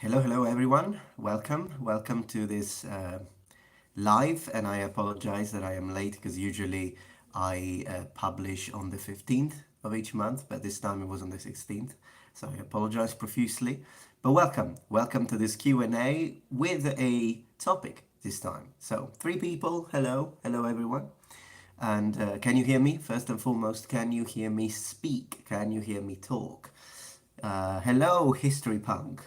Hello everyone. Welcome to this live. And I apologize that I am late because usually I publish on the 15th of each month, but this time it was on the 16th. So I apologize profusely. But welcome to this Q&A with a topic this time. So three people. Hello everyone. And can you hear me? First and foremost, can you hear me speak? Can you hear me talk? Hello, History Punk.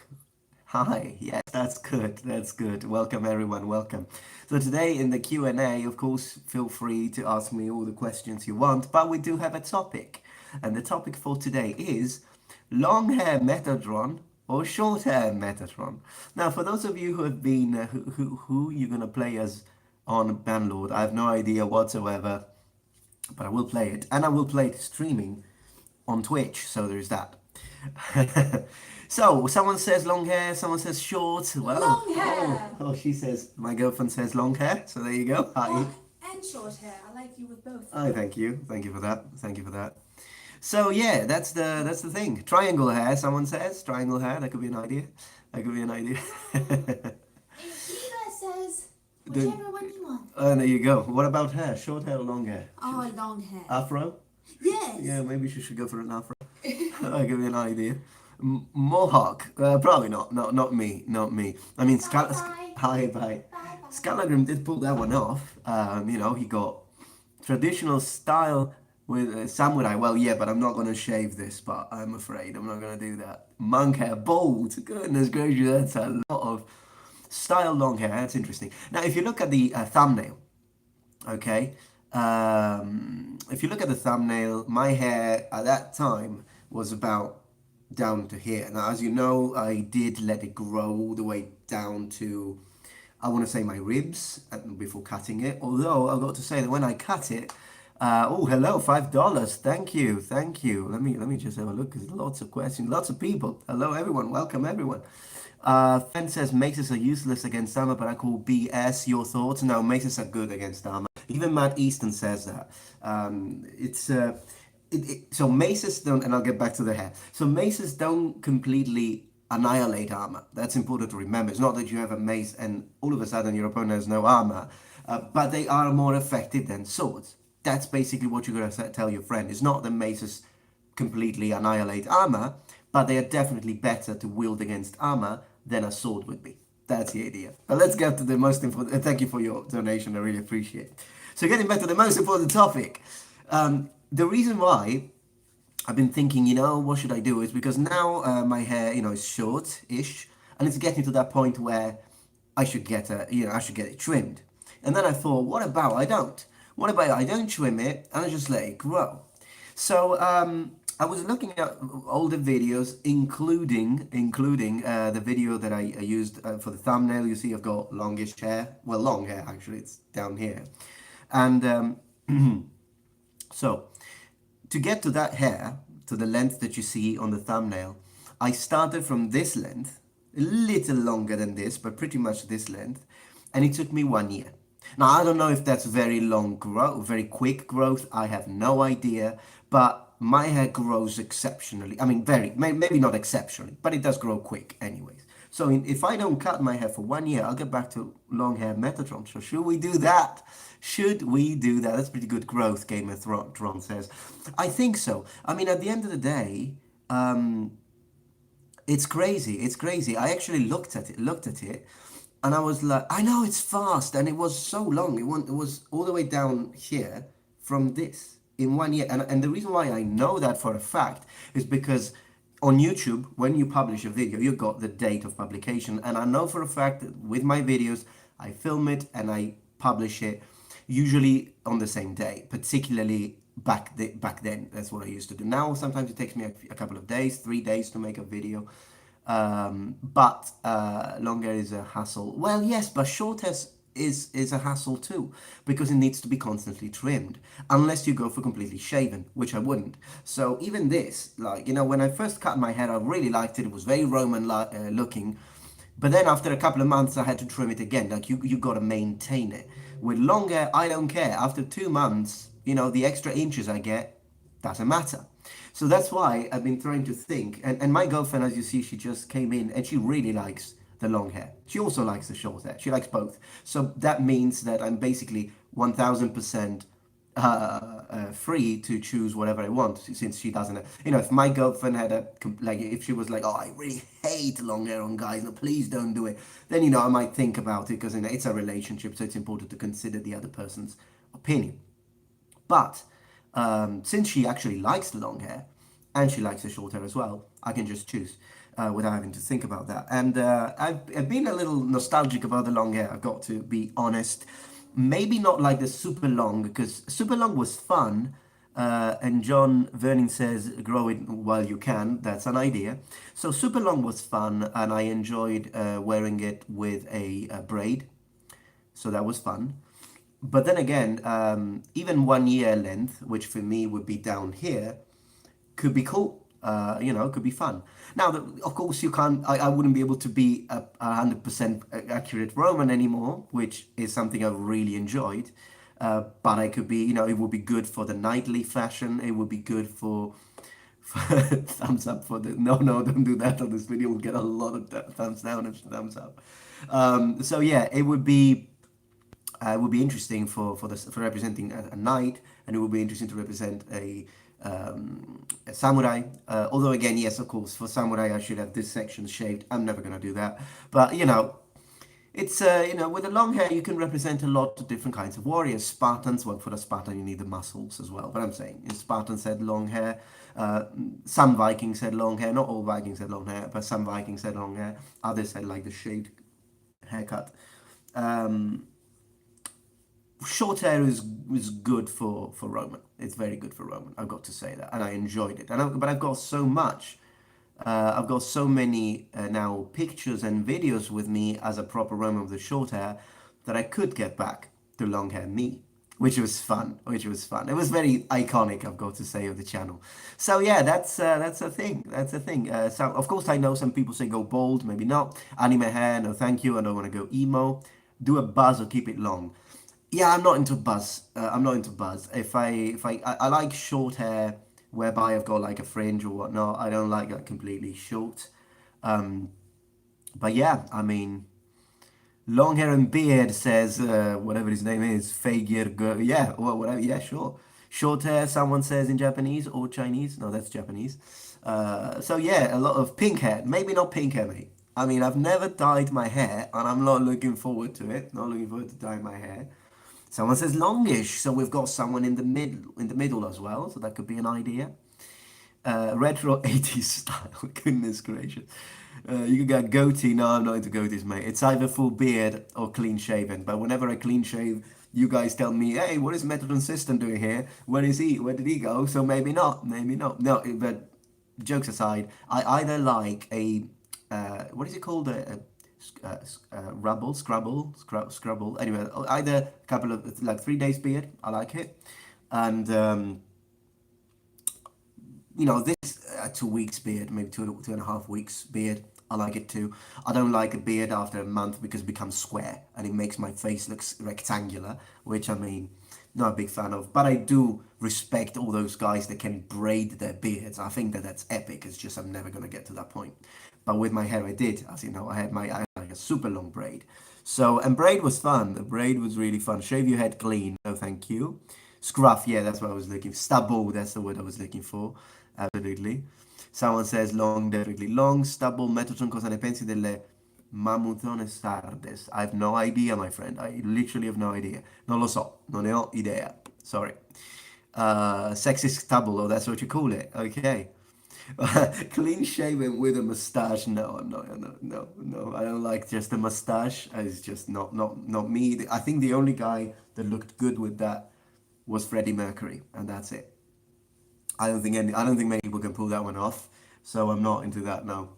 Hi, yes, that's good. That's good. Welcome everyone, welcome. So today in the Q&A, of course, feel free to ask me all the questions you want, but we do have a topic. And the topic for today is long hair Metatron or short hair Metatron. Now, for those of you who have been, who you're going to play as on Banlord, I have no idea whatsoever, but I will play it. And I will play it streaming on Twitch, so there's that. So, someone says long hair, someone says short. Well, Long hair. she says, my girlfriend says long hair, so there you go. Hi. Oh, and short hair. I like you with both. Hi, thank you. Thank you for that. Thank you for that. So yeah, that's the thing. Triangle hair, someone says. Triangle hair, that could be an idea. That could be an idea. Eva says The- whichever one you want. There you go. What about hair? Short hair or long hair? Oh, long hair. Afro? Yes. Yeah, maybe she should go for an afro. I'll give you an idea. Mohawk? Probably not. No, not me. Not me. I mean, Bye-bye. Hi, bye. Bye-bye. Scalagrim did pull that one off. He got traditional style with samurai. Well, yeah, but I'm not going to shave this, but I'm afraid I'm not going to do that. Monk hair, bold. Goodness gracious, that's a lot of style long hair. That's interesting. Now, if you look at the thumbnail, okay, if you look at the thumbnail, my hair at that time was about down to here. Now, as you know, I did let it grow all the way down to, I want to say, my ribs before cutting it. Although I've got to say that when I cut it, oh, hello, $5. Thank you, thank you. Let me just have a look because lots of questions, lots of people. Hello, everyone. Welcome, everyone. Fen says maces are useless against armor, but I call BS. Your thoughts? No, maces are good against armor. Even Matt Easton says that. So maces don't, and I'll get back to the hair. So maces don't completely annihilate armor. That's important to remember. It's not that you have a mace and all of a sudden your opponent has no armor, but they are more effective than swords. That's basically what you're going to tell your friend. It's not that maces completely annihilate armor, but they are definitely better to wield against armor than a sword would be. That's the idea. But let's get to the most important. Thank you for your donation. I really appreciate it. So getting back to the most important topic. The reason why I've been thinking, what should I do is because now my hair, is short-ish, and it's getting to that point where I should get it trimmed. And then I thought, what about I don't? What about I don't trim it and I just let it grow? So I was looking at older videos, including the video that I used for the thumbnail. You see, I've got longish hair. Well, long hair actually. It's down here, and so to get to that hair, to the length that you see on the thumbnail, I started from this length, a little longer than this, but pretty much this length, and it took me 1 year. Now, I don't know if that's very long growth, very quick growth, I have no idea, but my hair grows exceptionally. I mean, maybe not exceptionally, but it does grow quick anyways. So if I don't cut my hair for 1 year, I'll get back to long hair Metatron. So should we do that? Should we do that? That's pretty good growth, Game of Thrones says. I think so. I mean, at the end of the day, it's crazy. It's crazy. I actually looked at it, and I was like, I know it's fast, and it was so long. It was all the way down here from this in 1 year. And the reason why I know that for a fact is because on YouTube, when you publish a video, you got the date of publication. And I know for a fact that with my videos, I film it and I publish it usually on the same day, particularly back then. That's what I used to do. Now, sometimes it takes me a couple of days, 3 days to make a video. But longer is a hassle. Well, yes, but short is a hassle too, because it needs to be constantly trimmed, unless you go for completely shaven, which I wouldn't. So even this, when I first cut my hair, I really liked it. It was very Roman looking. But then after a couple of months, I had to trim it again. You got to maintain it. With long hair, I don't care. After 2 months, the extra inches I get doesn't matter. So that's why I've been trying to think. And my girlfriend, as you see, she just came in and she really likes the long hair. She also likes the short hair. She likes both. So that means that I'm basically 1000% free to choose whatever I want since she doesn't. You know, if my girlfriend had like, if she was like, oh, I really hate long hair on guys, no, please don't do it, then, you know, I might think about it because, you know, it's a relationship, so it's important to consider the other person's opinion. But since she actually likes the long hair and she likes the short hair as well, I can just choose without having to think about that. And I've been a little nostalgic about the long hair, I've got to be honest. Maybe not like the super long, because super long was fun. And John Vernon says, grow it while you can. That's an idea. So super long was fun, and I enjoyed wearing it with a braid. So that was fun. But then again, even 1 year length, which for me would be down here, could be cool. You know, could be fun. Now, of course, you can't. I wouldn't be able to be a 100% accurate Roman anymore, which is something I've really enjoyed. But I could be. You know, it would be good for the nightly fashion. It would be good for thumbs up for the. No, no, don't do that on this video. We'll get a lot of thumbs down and thumbs up. So yeah, it would be interesting for representing a knight, and it would be interesting to represent a samurai. Although again, yes, of course, for samurai I should have this section shaved. I'm never gonna do that. But you know, it's you know, with the long hair you can represent a lot of different kinds of warriors. Spartans, well, for the Spartan you need the muscles as well. But I'm saying, Spartans had long hair. Some Vikings had long hair. Not all Vikings had long hair, but some Vikings had long hair. Others had like the shaved haircut. Short hair is good for Roman. It's very good for Roman. I've got to say that, and I enjoyed it. But I've got so much. I've got so many now pictures and videos with me as a proper Roman with the short hair that I could get back to long hair me, which was fun. Which was fun. It was very iconic, I've got to say, of the channel. So yeah, that's a thing. That's a thing. So of course I know some people say go bald, maybe not. Anime hair, no thank you. I don't want to go emo. Do a buzz or keep it long. Yeah, I'm not into buzz. I'm not into buzz. I like short hair, whereby I've got like a fringe or whatnot. I don't like that completely short. But yeah, I mean, long hair and beard says whatever his name is, Fagir. Yeah, well, whatever. Yeah, sure. Short hair, someone says in Japanese or Chinese. No, that's Japanese. So yeah, a lot of pink hair. Maybe not pink hair, mate. I mean, I've never dyed my hair, and I'm not looking forward to it. Not looking forward to dyeing my hair. Someone says longish, so we've got someone in the middle as well, so that could be an idea. Retro 80s style, goodness gracious. You can get goatee. No, I'm not into goatees, mate. It's either full beard or clean shaven. But whenever I clean shave, you guys tell me, hey, what is Metatron System doing here? Where is he? Where did he go? So maybe not, maybe not. No, but jokes aside, I either like a, what is it called? Scrabble. Anyway, either a couple of, like 3 days beard, I like it. And, you know, this 2 weeks beard, maybe 2.5 weeks beard, I like it too. I don't like a beard after a month because it becomes square and it makes my face look rectangular, which I mean, not a big fan of. But I do respect all those guys that can braid their beards. I think that that's epic. It's just I'm never gonna get to that point. But with my hair, I did. As you know, I had like a super long braid. So, and braid was fun. The braid was really fun. Shave your head clean. No, thank you. Scruff, yeah, that's what I was looking for. Stubble, that's the word I was looking for. Absolutely. Someone says long, definitely long. Stubble, Metatron, cosa ne pensi delle Mamutone sardes? I have no idea, my friend. I literally have no idea. Non lo so. Non ne ho idea. Sorry. Sexy stubble, oh, that's what you call it. Okay. Clean shaven with a mustache? No, I'm not. No. I don't like just a mustache. It's just not me. I think the only guy that looked good with that was Freddie Mercury, and that's it. I don't think many people can pull that one off. So I'm not into that. No.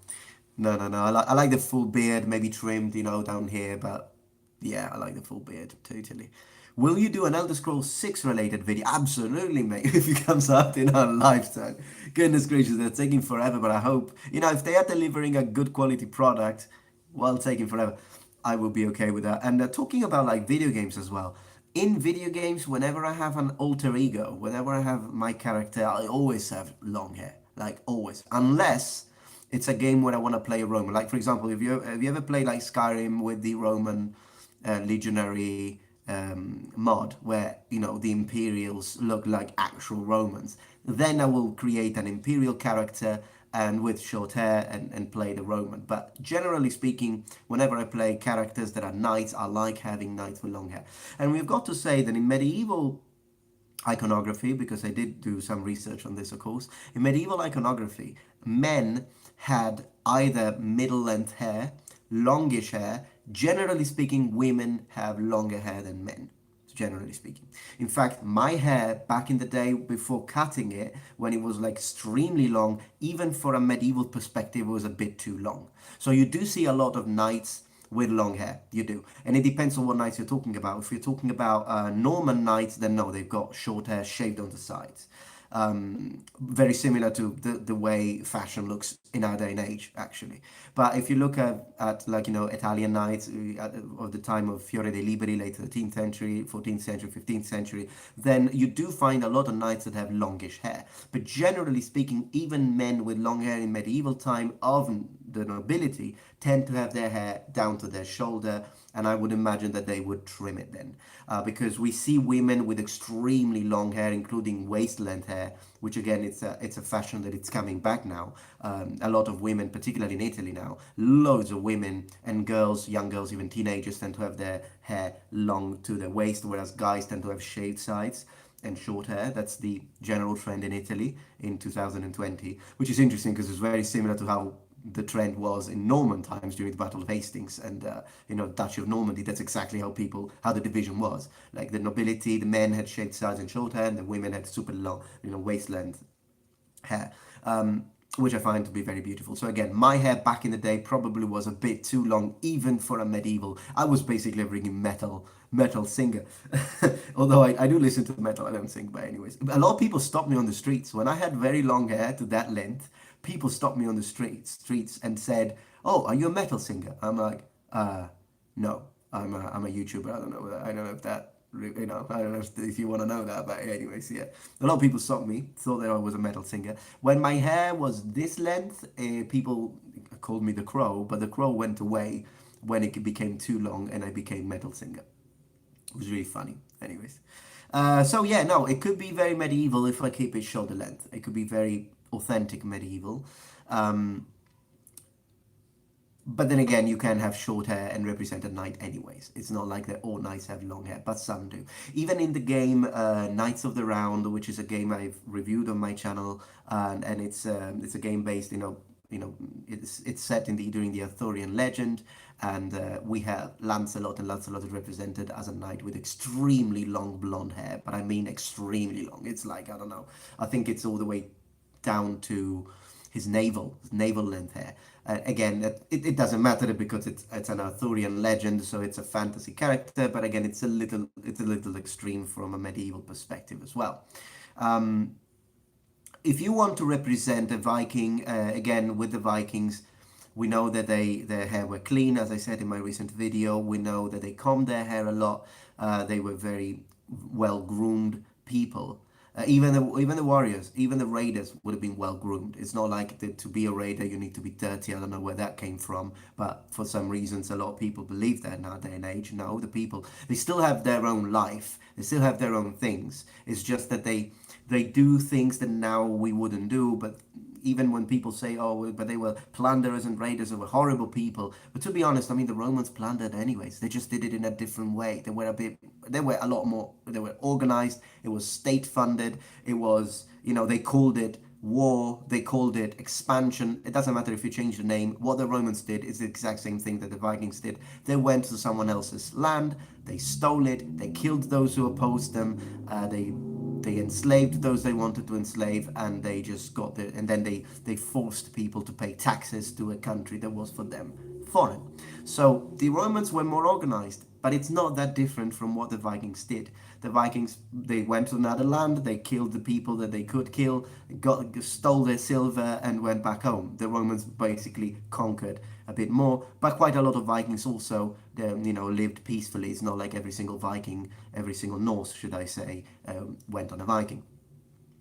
I like the full beard, maybe trimmed, you know, down here. But yeah, I like the full beard totally. Will you do an Elder Scrolls 6 related video? Absolutely, mate. If it comes out in our lifetime. Goodness gracious, they're taking forever, but I hope, you know, if they are delivering a good quality product while taking forever, I will be okay with that. And talking about like video games as well, in video games, whenever I have an alter ego, whenever I have my character, I always have long hair, like always, unless it's a game where I want to play a Roman. Like for example, have you ever played like Skyrim with the Roman legionary mod, where the Imperials look like actual Romans? Then I will create an Imperial character and with short hair and play the Roman. But generally speaking, whenever I play characters that are knights, I like having knights with long hair. And we've got to say that in medieval iconography, because I did do some research on this, of course, in medieval iconography, men had either middle length hair, longish hair. Generally speaking, women have longer hair than men, generally speaking. In fact, my hair back in the day before cutting it, when it was like extremely long, even for a medieval perspective, it was a bit too long. So you do see a lot of knights with long hair, you do. And it depends on what knights you're talking about. If you're talking about Norman knights, then no, they've got short hair shaved on the sides. Very similar to the way fashion looks in our day and age, actually. But if you look at like, Italian knights of the time of Fiore dei Liberi, late 13th century, 14th century, 15th century, then you do find a lot of knights that have longish hair. But generally speaking, even men with long hair in medieval time of the nobility tend to have their hair down to their shoulder, and I would imagine that they would trim it then. Because we see women with extremely long hair, including waist-length hair, which again, it's a fashion that it's coming back now. A lot of women, particularly in Italy now, loads of women and girls, young girls, even teenagers, tend to have their hair long to their waist, whereas guys tend to have shaved sides and short hair. That's the general trend in Italy in 2020, which is interesting because it's very similar to how the trend was in Norman times during the Battle of Hastings and Duchy of Normandy. That's exactly how the division was. Like the nobility, the men had shaved sides and short hair, and the women had super long, waist length hair. Which I find to be very beautiful. So again, my hair back in the day probably was a bit too long, even for a medieval. I was basically a freaking metal singer. Although I do listen to metal, I don't sing. But anyways, a lot of people stopped me on the streets when I had very long hair to that length. People stopped me on the streets and said, "Oh, are you a metal singer?" I'm like, no, I'm a YouTuber. I don't know if that. I don't know if you want to know that, but anyways, yeah. A lot of people stopped me, thought that I was a metal singer. When my hair was this length, people called me the Crow, but the Crow went away when it became too long and I became metal singer. It was really funny. Anyways. So yeah, no, it could be very medieval if I keep it shoulder length. It could be very authentic medieval. But then again, you can have short hair and represent a knight anyways. It's not like that all knights have long hair, but some do. Even in the game Knights of the Round, which is a game I've reviewed on my channel, and it's a game based, it's set during the Arthurian legend, and we have Lancelot, and Lancelot is represented as a knight with extremely long blonde hair, but I mean extremely long. It's like, I don't know, I think it's all the way down to his navel length hair. Again, it doesn't matter because it's an Arthurian legend, so it's a fantasy character. But again, it's a little extreme from a medieval perspective as well. If you want to represent a Viking, again with the Vikings, we know that their hair were clean, as I said in my recent video. We know that they combed their hair a lot. They were very well groomed people. Even the warriors, even the raiders would have been well groomed. It's not like to be a raider you need to be dirty. I don't know where that came from, but for some reasons a lot of people believe that now day and age. No, the people, they still have their own life. They still have their own things. It's just that they do things that now we wouldn't do. But even when people say, "Oh, but they were plunderers and raiders, they were horrible people," but to be honest, I mean, the Romans plundered anyways. They just did it in a different way. They were a lot more. They were organized. It was state funded. It was, they called it war. They called it expansion. It doesn't matter if you change the name. What the Romans did is the exact same thing that the Vikings did. They went to someone else's land. They stole it. They killed those who opposed them. They enslaved those they wanted to enslave, and they just got there. And then they forced people to pay taxes to a country that was for them foreign. So the Romans were more organized, but it's not that different from what the Vikings did. The Vikings, they went to another land, they killed the people that they could kill, stole their silver, and went back home. The Romans basically conquered a bit more. But quite a lot of Vikings also, lived peacefully. It's not like every single Viking, every single Norse, should I say, went on a Viking.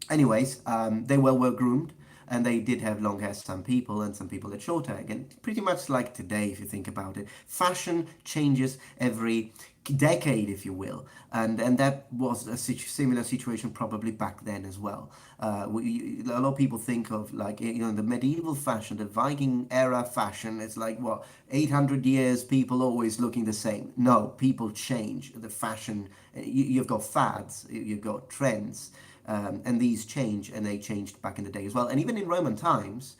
Anyways, they were well groomed, and they did have long hair, some people, and some people had short hair. Again, pretty much like today, if you think about it. Fashion changes every decade, if you will, and that was a similar situation probably back then as well. A lot of people think of, like, the medieval fashion, the Viking era fashion. It's like, what, 800 years, people always looking the same. No, people change. The fashion, you've got fads, you've got trends. And these change, and they changed back in the day as well. And even in Roman times,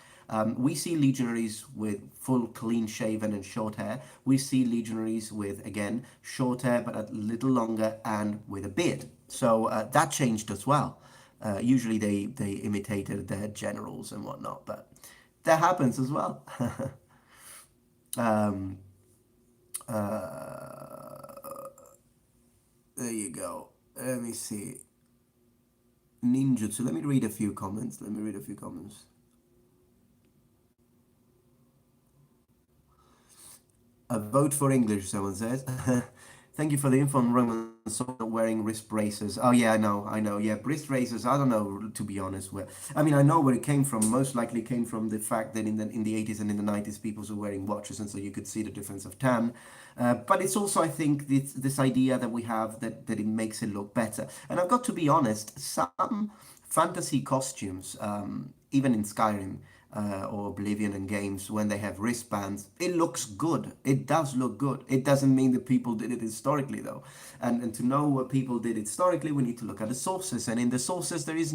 we see legionaries with full clean shaven and short hair. We see legionaries with, again, short hair but a little longer and with a beard. So that changed as well. Usually they imitated their generals and whatnot, but that happens as well. um, there you go. Let me see. Ninjutsu. Let me read a few comments. A vote for English, someone says. Thank you for the info on Roman soldiers not wearing wrist braces. Oh yeah, I know. Yeah, wrist braces. I don't know, to be honest. I know where it came from. Most likely it came from the fact that in the 80s and in the 90s, people were wearing watches, and so you could see the difference of tan. But it's also, I think, this idea that we have that it makes it look better. And I've got to be honest, some fantasy costumes, even in Skyrim, or Oblivion and games, when they have wristbands, it looks good. It does look good. It doesn't mean that people did it historically, though. And to know what people did historically, we need to look at the sources. And in the sources, there is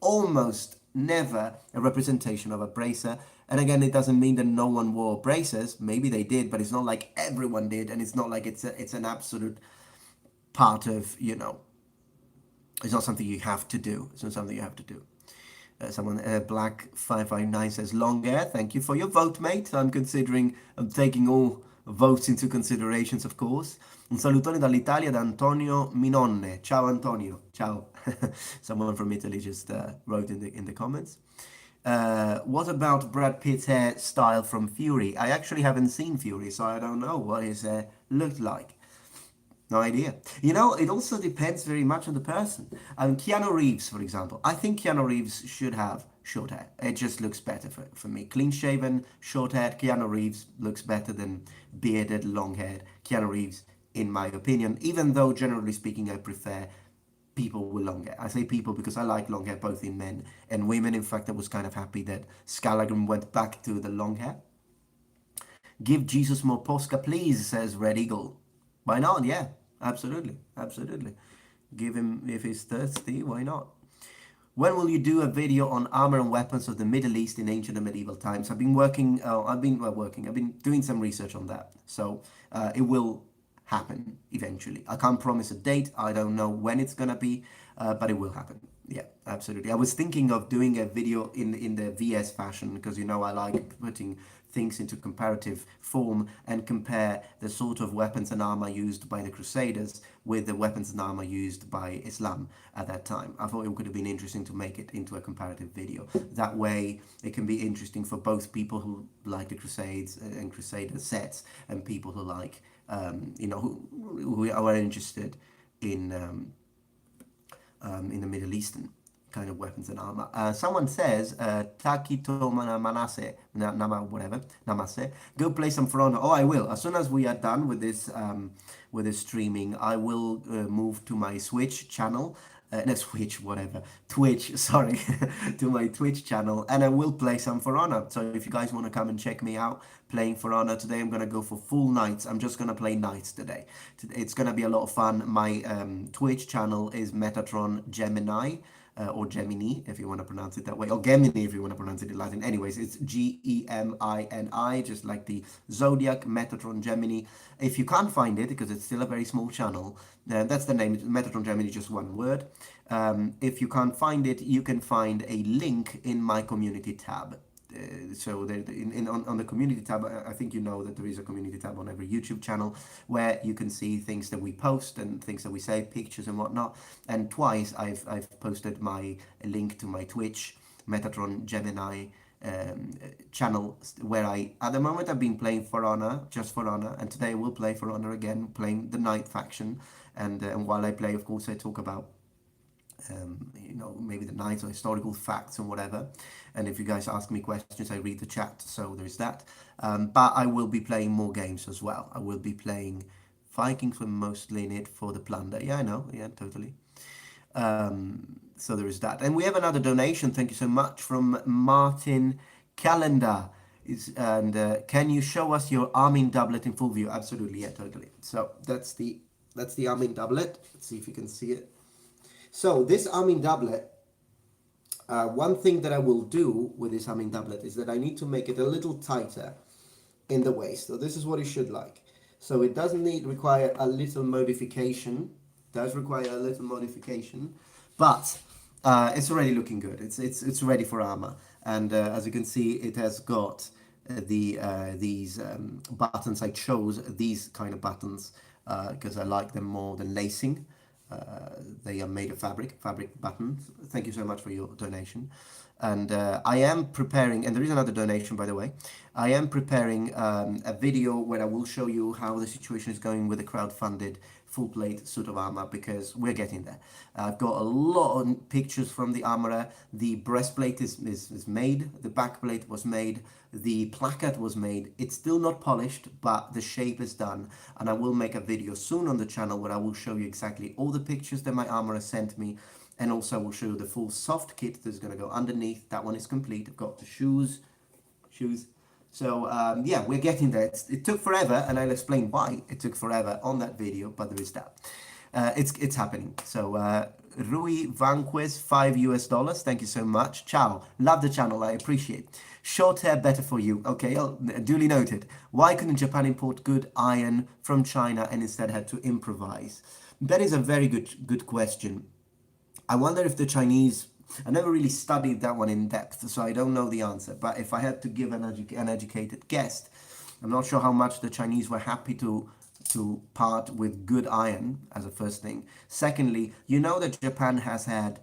almost never, a representation of a bracer. And again, it doesn't mean that no one wore braces. Maybe they did, but it's not like everyone did. And it's not like it's an absolute part of, it's not something you have to do. It's not something you have to do. Someone, Black559 says, long hair. Thank you for your vote, mate. I'm taking all votes into considerations, of course. Un salutone dall'Italia da Antonio Minonne. Ciao, Antonio. Ciao. Someone from Italy just wrote in the comments. What about Brad Pitt's hair style from Fury? I actually haven't seen Fury, so I don't know what his hair looked like. No idea. It also depends very much on the person. Keanu Reeves, for example. I think Keanu Reeves should have short hair. It just looks better for me. Clean shaven, short haired Keanu Reeves looks better than bearded, long haired Keanu Reeves, in my opinion. Even though, generally speaking, I prefer people with long hair. I say people because I like long hair both in men and women. In fact, I was kind of happy that Scallaghan went back to the long hair. Give Jesus more Posca, please, says Red Eagle. Why not? Yeah. Absolutely. Give him, if he's thirsty, why not? When will you do a video on armor and weapons of the Middle East in ancient and medieval times? I've been doing some research on that. So it will happen eventually. I can't promise a date. I don't know when it's gonna be, but it will happen. Yeah, absolutely. I was thinking of doing a video in the VS fashion, because I like putting things into comparative form and compare the sort of weapons and armor used by the Crusaders with the weapons and armor used by Islam at that time. I thought it could have been interesting to make it into a comparative video. That way it can be interesting for both people who like the Crusades and Crusader sets, and people who like, who are interested in the Middle Eastern kind of weapons and armor. Someone says, Takito Manase, Namase, go play some For Honor. Oh, I will. As soon as we are done with this streaming, I will move to my Switch channel. Twitch, sorry, to my Twitch channel, and I will play some For Honor. So if you guys want to come and check me out playing For Honor, today I'm going to go for full nights. I'm just going to play nights today. It's going to be a lot of fun. My Twitch channel is Metatron Gemini, or Gemini, if you want to pronounce it that way, or Gemini, if you want to pronounce it in Latin. Anyways, it's Gemini, just like the Zodiac, Metatron Gemini. If you can't find it, because it's still a very small channel, that's the name, Metatron Gemini, just one word. If you can't find it, you can find a link in my community tab. So on the community tab, I think you know that there is a community tab on every YouTube channel where you can see things that we post and things that we say, pictures and whatnot. And twice I've posted my link to my Twitch, Metatron Gemini, channel where at the moment I've been playing For Honor, just For Honor, and today I will play For Honor again, playing the Knight faction, and while I play, of course, I talk about maybe the knights or historical facts and whatever. And if you guys ask me questions, I read the chat, so there's that. But I will be playing more games as well. I will be playing Vikings, were mostly in it for the plunder. Yeah, I know. Yeah, totally. So there is that. And we have another donation. Thank you so much from Martin Calendar. Can you show us your Armin doublet in full view? Absolutely, yeah, totally. So that's the Armin doublet. Let's see if you can see it. So this Armin doublet, one thing that I will do with this Armin doublet is that I need to make it a little tighter in the waist. So this is what it should like. So it doesn't require a little modification. Does require a little modification, but it's already looking good. It's ready for armor, and as you can see, it has got these buttons. I chose these kind of buttons because I like them more than lacing. They are made of fabric buttons. Thank you so much for your donation. And I am preparing, and there is another donation, by the way. I am preparing a video where I will show you how the situation is going with the crowdfunded full plate suit of armor, because we're getting there. I've got a lot of pictures from the armorer. The breastplate is made, the backplate was made, the placard was made. It's still not polished, but the shape is done, and I will make a video soon on the channel where I will show you exactly all the pictures that my armorer sent me, and also I will show you the full soft kit that's going to go underneath. That one is complete. I've got the shoes. So yeah, we're getting there. It took forever, and I'll explain why it took forever on that video, but there is that. It's happening. So Rui Vanquez, $5 US. Thank you so much. Ciao. Love the channel. I appreciate. Short hair better for you. Okay, duly noted. Why couldn't Japan import good iron from China and instead had to improvise? That is a very good question. I wonder if the Chinese, I never really studied that one in depth, so I don't know the answer. But if I had to give an educated guess, I'm not sure how much the Chinese were happy to part with good iron as a first thing. Secondly, you know that Japan has had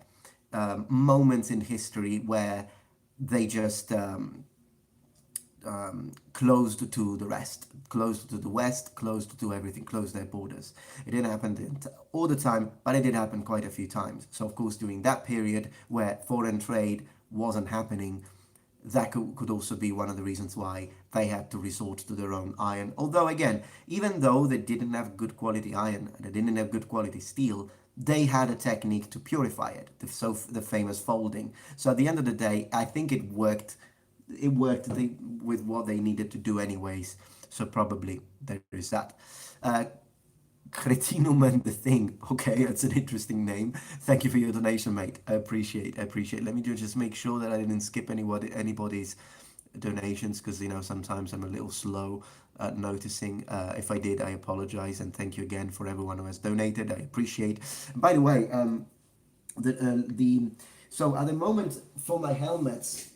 moments in history where they just closed to the rest, closed to the West, closed to everything, closed their borders. It didn't happen all the time, but it did happen quite a few times. So of course, during that period where foreign trade wasn't happening, that could also be one of the reasons why they had to resort to their own iron. Although again, even though they didn't have good quality iron and they didn't have good quality steel, they had a technique to purify it, the famous folding. So at the end of the day, I think it worked with what they needed to do anyways. So probably there is that. Cretinum and the Thing. Okay, that's an interesting name. Thank you for your donation, mate. I appreciate. Let me just make sure that I didn't skip anybody's donations, because sometimes I'm a little slow at noticing. If I did, I apologize, and thank you again for everyone who has donated. I appreciate. By the way, so at the moment for my helmets,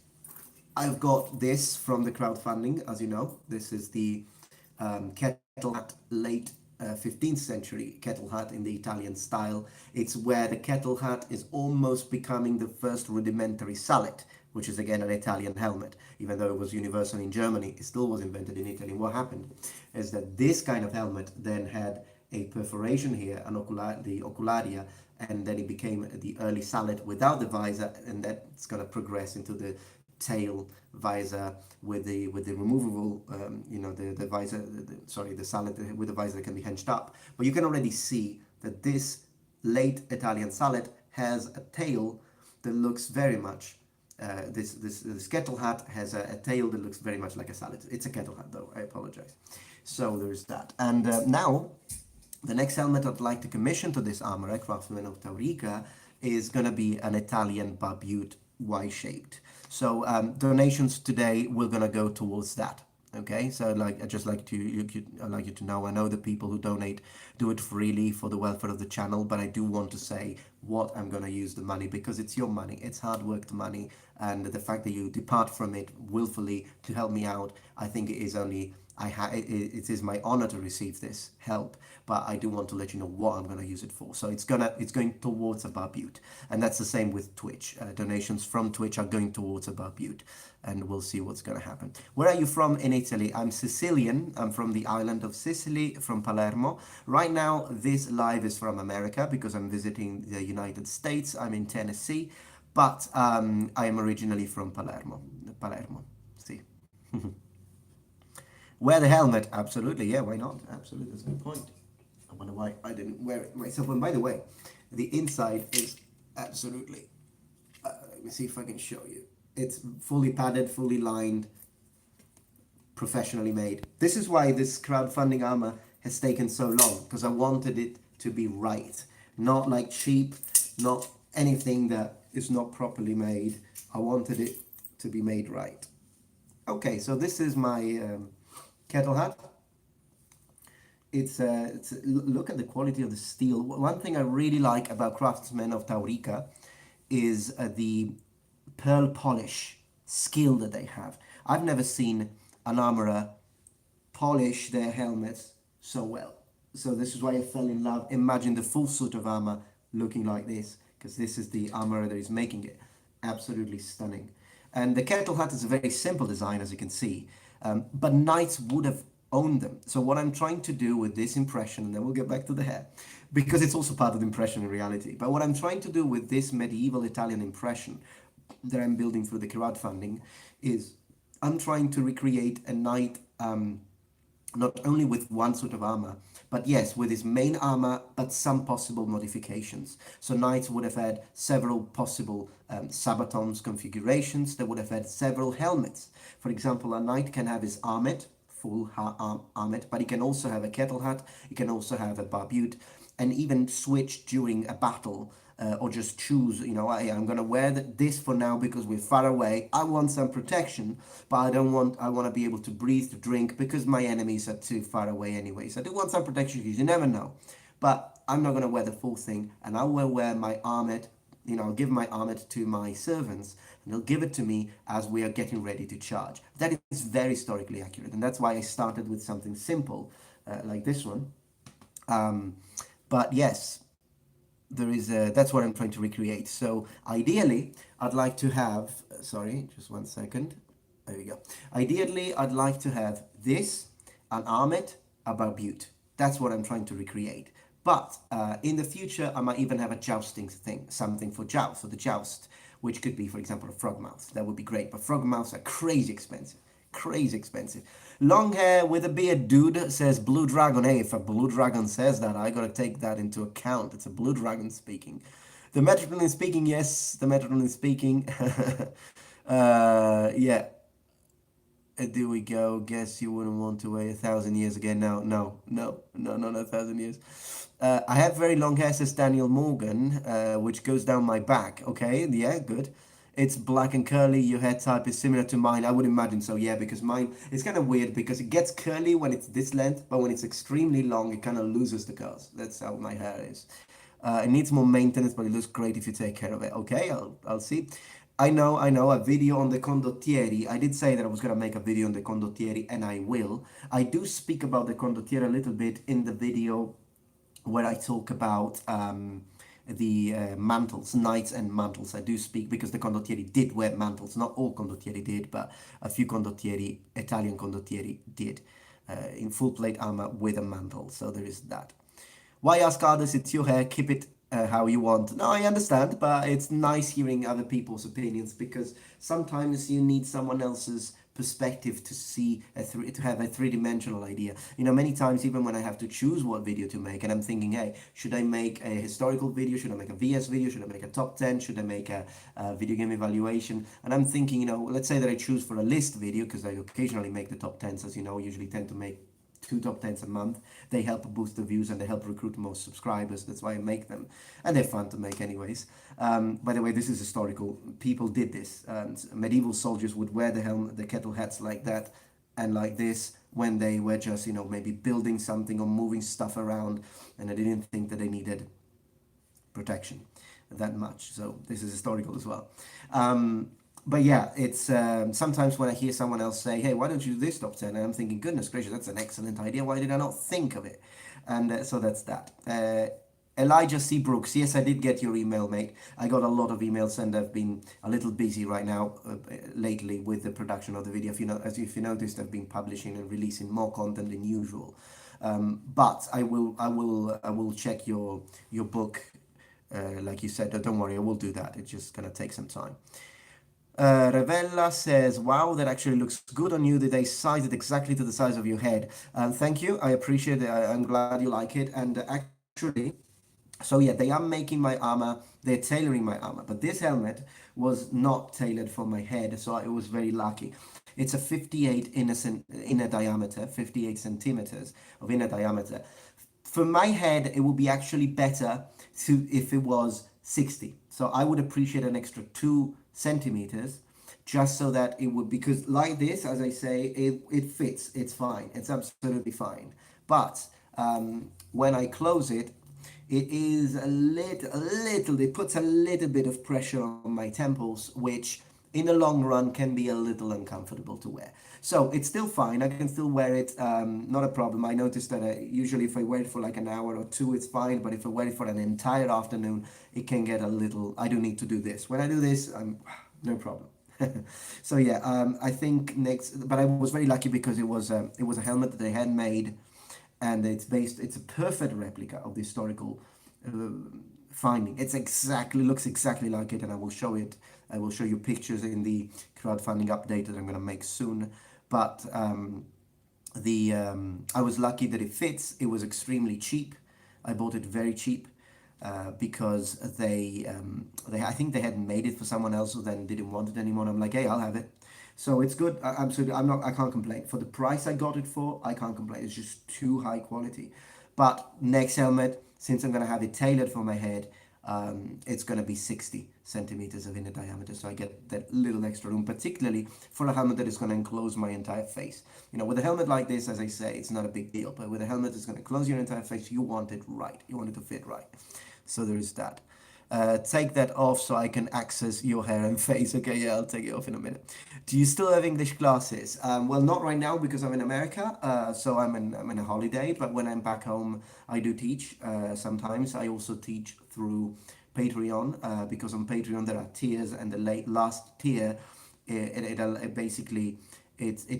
I've got this from the crowdfunding. As you know, this is the kettle hat, late 15th century kettle hat in the Italian style. It's where the kettle hat is almost becoming the first rudimentary sallet, which is again an Italian helmet. Even though it was universal in Germany, it still was invented in Italy. What happened is that this kind of helmet then had a perforation here, the ocularia, and then it became the early sallet without the visor, and that's going to progress into the tail visor with the removable the visor, the sallet with the visor that can be hinged up. But you can already see that this late Italian sallet has a tail that looks very much this kettle hat has a tail that looks very much like a sallet. It's a kettle hat though, I apologize. So there's that. And now the next helmet I'd like to commission to this armorer, Craftsman of Taurica, is going to be an Italian barbute Y-shaped. So donations today we're gonna go towards that. Okay, so I'd just like you to know, I know the people who donate do it freely for the welfare of the channel, but I do want to say what I'm going to use the money, because it's your money, it's hard worked money, and the fact that you depart from it willfully to help me out, I think it is only it is my honor to receive this help, but I do want to let you know what I'm going to use it for. So it's going towards a Barbute, and that's the same with Twitch. Donations from Twitch are going towards a Barbute, and we'll see what's going to happen. Where are you from in Italy? I'm Sicilian. I'm from the island of Sicily, from Palermo. Right now, this live is from America because I'm visiting the United States. I'm in Tennessee, but I am originally from Palermo. Palermo, see. Wear the helmet, absolutely, yeah, why not? Absolutely, that's a good point. I wonder why I didn't wear it myself. And by the way, the inside is absolutely, let me see if I can show you. It's fully padded, fully lined, professionally made. This is why this crowdfunding armor has taken so long, because I wanted it to be right. Not like cheap, not anything that is not properly made. I wanted it to be made right. Okay, so this is my kettle hat. Look at the quality of the steel. One thing I really like about craftsmen of Taurica is the pearl polish skill that they have. I've never seen an armorer polish their helmets so well. So this is why I fell in love. Imagine the full suit of armor looking like this, because this is the armorer that is making it. Absolutely stunning. And the kettle hat is a very simple design, as you can see, but knights would have owned them. So what I'm trying to do with this impression, and then we'll get back to the hair, because it's also part of the impression in reality, but what I'm trying to do with this medieval Italian impression that I'm building through the crowdfunding is I'm trying to recreate a knight not only with one suit of armor, but yes, with his main armor, but some possible modifications. So knights would have had several possible sabatons configurations. They would have had several helmets. For example, a knight can have his armet, full armet, but he can also have a kettle hat, he can also have a barbute, and even switch during a battle, or just choose, you know, I'm going to wear this for now because we're far away. I want some protection, but I want to be able to breathe, to drink, because my enemies are too far away anyway. So I do want some protection because you never know. But I'm not going to wear the full thing, and I will wear my armet, you know, I'll give my armet to my servants, and they'll give it to me as we are getting ready to charge. That is very historically accurate, and that's why I started with something simple, like this one. But yes, that's what I'm trying to recreate. So ideally, I'd like to have, sorry, just one second. There we go. Ideally, I'd like to have this, an armet, a barbute. That's what I'm trying to recreate. But in the future, I might even have a jousting thing, something for joust, for the joust, which could be, for example, a frog mouth. That would be great. But frog mouths are crazy expensive. Crazy expensive. Long hair with a beard dude, says Blue Dragon. Hey, if a Blue Dragon says that, I gotta take that into account. It's a Blue Dragon speaking. The Metatron is speaking. Yes, the Metatron is speaking. Yeah. There we go. Guess you wouldn't want to wait 1,000 years again. No, not 1,000 years. I have very long hair, says Daniel Morgan, which goes down my back. Okay, yeah, good. It's black and curly. Your hair type is similar to mine. I would imagine so, yeah, because mine, it's kind of weird because it gets curly when it's this length, but when it's extremely long, it kind of loses the curls. That's how my hair is. It needs more maintenance, but it looks great if you take care of it. Okay, I'll see. I know, a video on the condottieri. I did say that I was going to make a video on the condottieri, and I will. I do speak about the condottieri a little bit in the video where I talk about the mantles, knights and mantles. I do speak because the condottieri did wear mantles. Not all condottieri did, but a few condottieri, Italian condottieri did, in full plate armor with a mantle. So there is that. Why ask others? It's your hair. Keep it how you want. No, I understand, but it's nice hearing other people's opinions because sometimes you need someone else's perspective to see to have a three-dimensional idea. You know, many times even when I have to choose what video to make, and I'm thinking, hey, should I make a historical video? Should I make a VS video? Should I make a top 10? Should I make a video game evaluation? And I'm thinking, you know, let's say that I choose for a list video because I occasionally make the top 10s, as you know, usually tend to make 2 top 10s a month. They help boost the views and they help recruit more subscribers. That's why I make them, and they're fun to make anyways. By the way, this is historical. People did this. Medieval soldiers would wear the helmet, the kettle hats like that and like this when they were just, you know, maybe building something or moving stuff around, and I didn't think that they needed protection. that much. So this is historical as well. But yeah, it's sometimes when I hear someone else say, "Hey, why don't you do this top 10?" and I'm thinking, "Goodness gracious, that's an excellent idea. Why did I not think of it?" And so that's that. Elijah C. Brooks, yes, I did get your email, mate. I got a lot of emails, and I've been a little busy right now lately with the production of the video. If you noticed, I've been publishing and releasing more content than usual. But I will check your book, like you said. Don't worry, I will do that. It's just gonna take some time. Revella says, "Wow, that actually looks good on you. Did they size it exactly to the size of your head?" Thank you. I appreciate it. I'm glad you like it. And actually, so yeah, they are making my armor. They're tailoring my armor. But this helmet was not tailored for my head, so I was very lucky. It's a 58 inner diameter, 58 centimeters of inner diameter. For my head, it would be actually better if it was 60. So I would appreciate an extra 2 centimeters, just so that it would, because like this, as I say, it fits. It's fine. It's absolutely fine. But when I close it, it is it puts a little bit of pressure on my temples, which in the long run can be a little uncomfortable to wear. So it's still fine. I can still wear it, not a problem. I noticed that usually if I wear it for like an hour or two, it's fine. But if I wear it for an entire afternoon, it can get a little, I do need to do this. When I do this, I'm no problem. So yeah, I think next, but I was very lucky because it was a helmet that they had made, and it's a perfect replica of the historical uh, finding. Looks exactly like it, and I will show it. I will show you pictures in the crowdfunding update that I'm going to make soon. But I was lucky that it fits. It was extremely cheap. I bought it very cheap because I think they had made it for someone else who then didn't want it anymore. I'm like, hey, I'll have it. So it's good. I can't complain. For the price I got it for, I can't complain. It's just too high quality. But next helmet, since I'm going to have it tailored for my head, it's going to be 60 centimeters of inner diameter. So I get that little extra room, particularly for a helmet that is going to enclose my entire face. With a helmet like this, as I say, it's not a big deal. But with a helmet that's going to close your entire face, you want it right. You want it to fit right. So there is that. Take that off so I can access your hair and face. Okay, yeah, I'll take it off in a minute. Do you still have English classes? Well, not right now because I'm in America, so I'm in a holiday. But when I'm back home, I do teach. Sometimes I also teach through Patreon because on Patreon there are tiers, and the last tier, it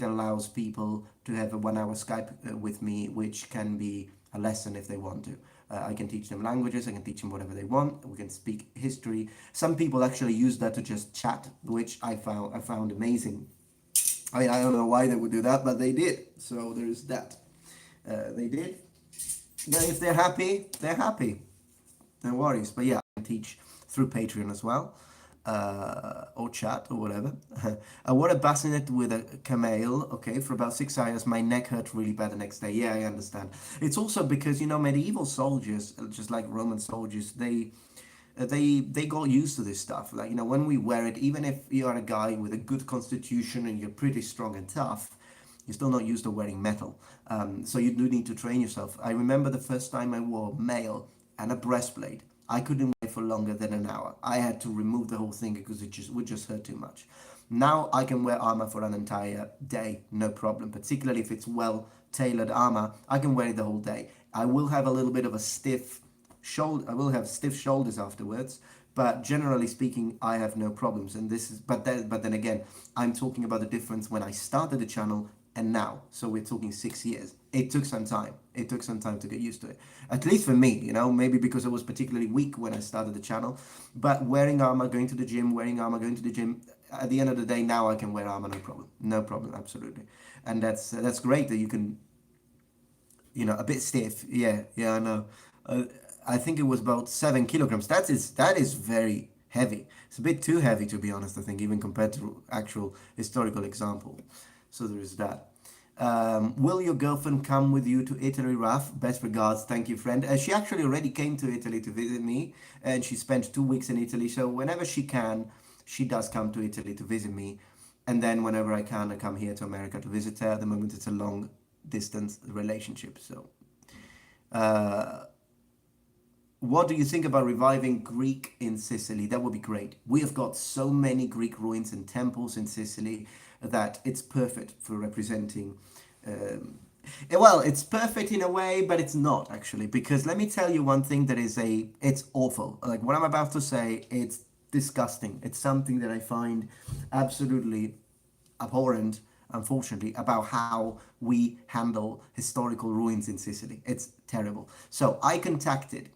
allows people to have a 1 hour Skype with me, which can be a lesson if they want to. I can teach them languages, I can teach them whatever they want, we can speak history. Some people actually use that to just chat, which I found amazing. I don't know why they would do that, but they did. So there's that. They did. Yeah, if they're happy, they're happy. No worries. But yeah, I teach through Patreon as well. Or chat or whatever. I wore a bassinet with a camel, okay, for about 6 hours. My neck hurt really bad the next day. Yeah, I understand. It's also because, medieval soldiers, just like Roman soldiers, they got used to this stuff. Like, when we wear it, even if you are a guy with a good constitution and you're pretty strong and tough, you're still not used to wearing metal. So you do need to train yourself. I remember the first time I wore mail and a breastplate. I couldn't wear for longer than an hour. I had to remove the whole thing because it would just hurt too much. Now I can wear armor for an entire day, no problem. Particularly if it's well tailored armor, I can wear it the whole day. I will have a little bit of a stiff shoulder. I will have stiff shoulders afterwards, but generally speaking, I have no problems. And but then again, I'm talking about the difference when I started the channel and now. So we're talking 6 years. It took some time. It took some time to get used to it. At least for me, maybe because I was particularly weak when I started the channel. But wearing armor, going to the gym, at the end of the day, now I can wear armor, no problem. No problem, absolutely. And that's great that you can, a bit stiff. Yeah, I know. I think it was about 7 kilograms. That is very heavy. It's a bit too heavy, to be honest, I think, even compared to actual historical example. So there is that. Will your girlfriend come with you to Italy, Raf? Best regards, thank you, friend. She actually already came to Italy to visit me, and she spent 2 weeks in Italy. So whenever she can, she does come to Italy to visit me. And then whenever I can, I come here to America to visit her. At the moment, it's a long distance relationship. So, what do you think about reviving Greek in Sicily? That would be great. We have got so many Greek ruins and temples in Sicily that it's perfect for representing. Well, it's perfect in a way, but it's not actually. Because let me tell you one thing that it's awful. Like what I'm about to say, it's disgusting. It's something that I find absolutely abhorrent, unfortunately, about how we handle historical ruins in Sicily. It's terrible. So I've contacted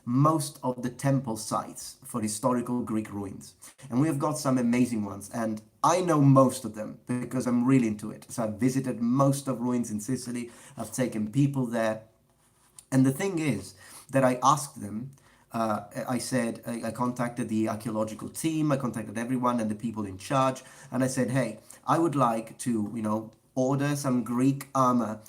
most of the temple sites for historical Greek ruins. And we have got some amazing ones. And I know most of them because I'm really into it. So I've visited most of ruins in Sicily. I've taken people there. And the thing is that I asked them, I said, I contacted the archaeological team, I contacted everyone and the people in charge, and I said, hey, I would like to, order some Greek armor,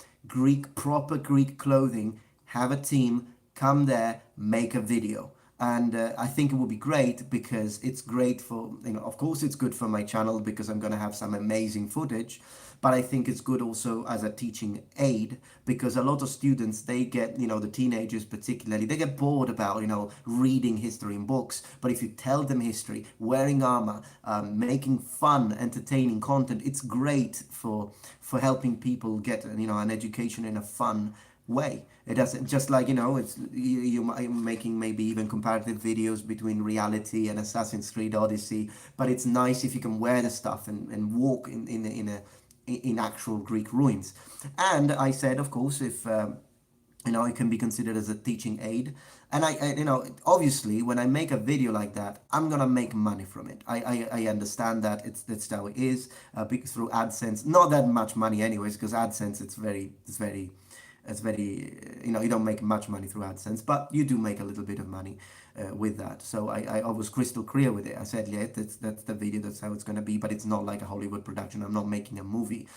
proper Greek clothing, have a team, come there, make a video. And I think it would be great because it's great for, of course it's good for my channel because I'm going to have some amazing footage, but I think it's good also as a teaching aid because a lot of students, they get, the teenagers particularly, they get bored about, reading history in books. But if you tell them history, wearing armor, making fun, entertaining content, it's great for helping people get, an education in a fun way. It doesn't just like it's you're making maybe even comparative videos between reality and Assassin's Creed Odyssey, but it's nice if you can wear the stuff and walk in actual Greek ruins. And I said, of course, if it can be considered as a teaching aid. And obviously, when I make a video like that, I'm gonna make money from it. I understand that that's how it is through AdSense. Not that much money, anyways, because AdSense it's very you don't make much money through AdSense, but you do make a little bit of money with that. So I was crystal clear with it. I said, yeah, that's the video, that's how it's going to be, but it's not like a Hollywood production. I'm not making a movie.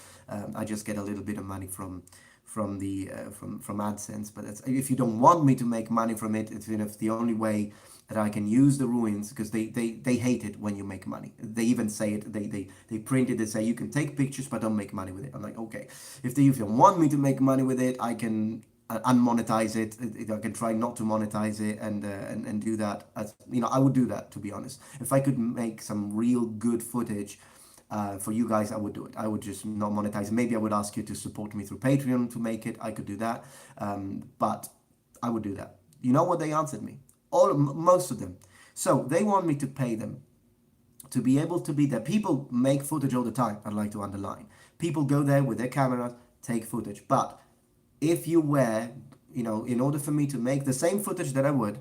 I just get a little bit of money from AdSense. But if you don't want me to make money from it, it's the only way that I can use the ruins, because they hate it when you make money. They even say it, they print it, they say you can take pictures but don't make money with it. I'm like, okay, if you don't want me to make money with it, I can unmonetize it. I can try not to monetize it and do that. I would do that, to be honest. If I could make some real good footage for you guys, I would do it. I would just not monetize. Maybe I would ask you to support me through Patreon to make it. I could do that, but I would do that. You know what they answered me? Most of them. So they want me to pay them to be able to be there. People make footage all the time, I'd like to underline. People go there with their cameras, take footage. But if you wear, in order for me to make the same footage that I would,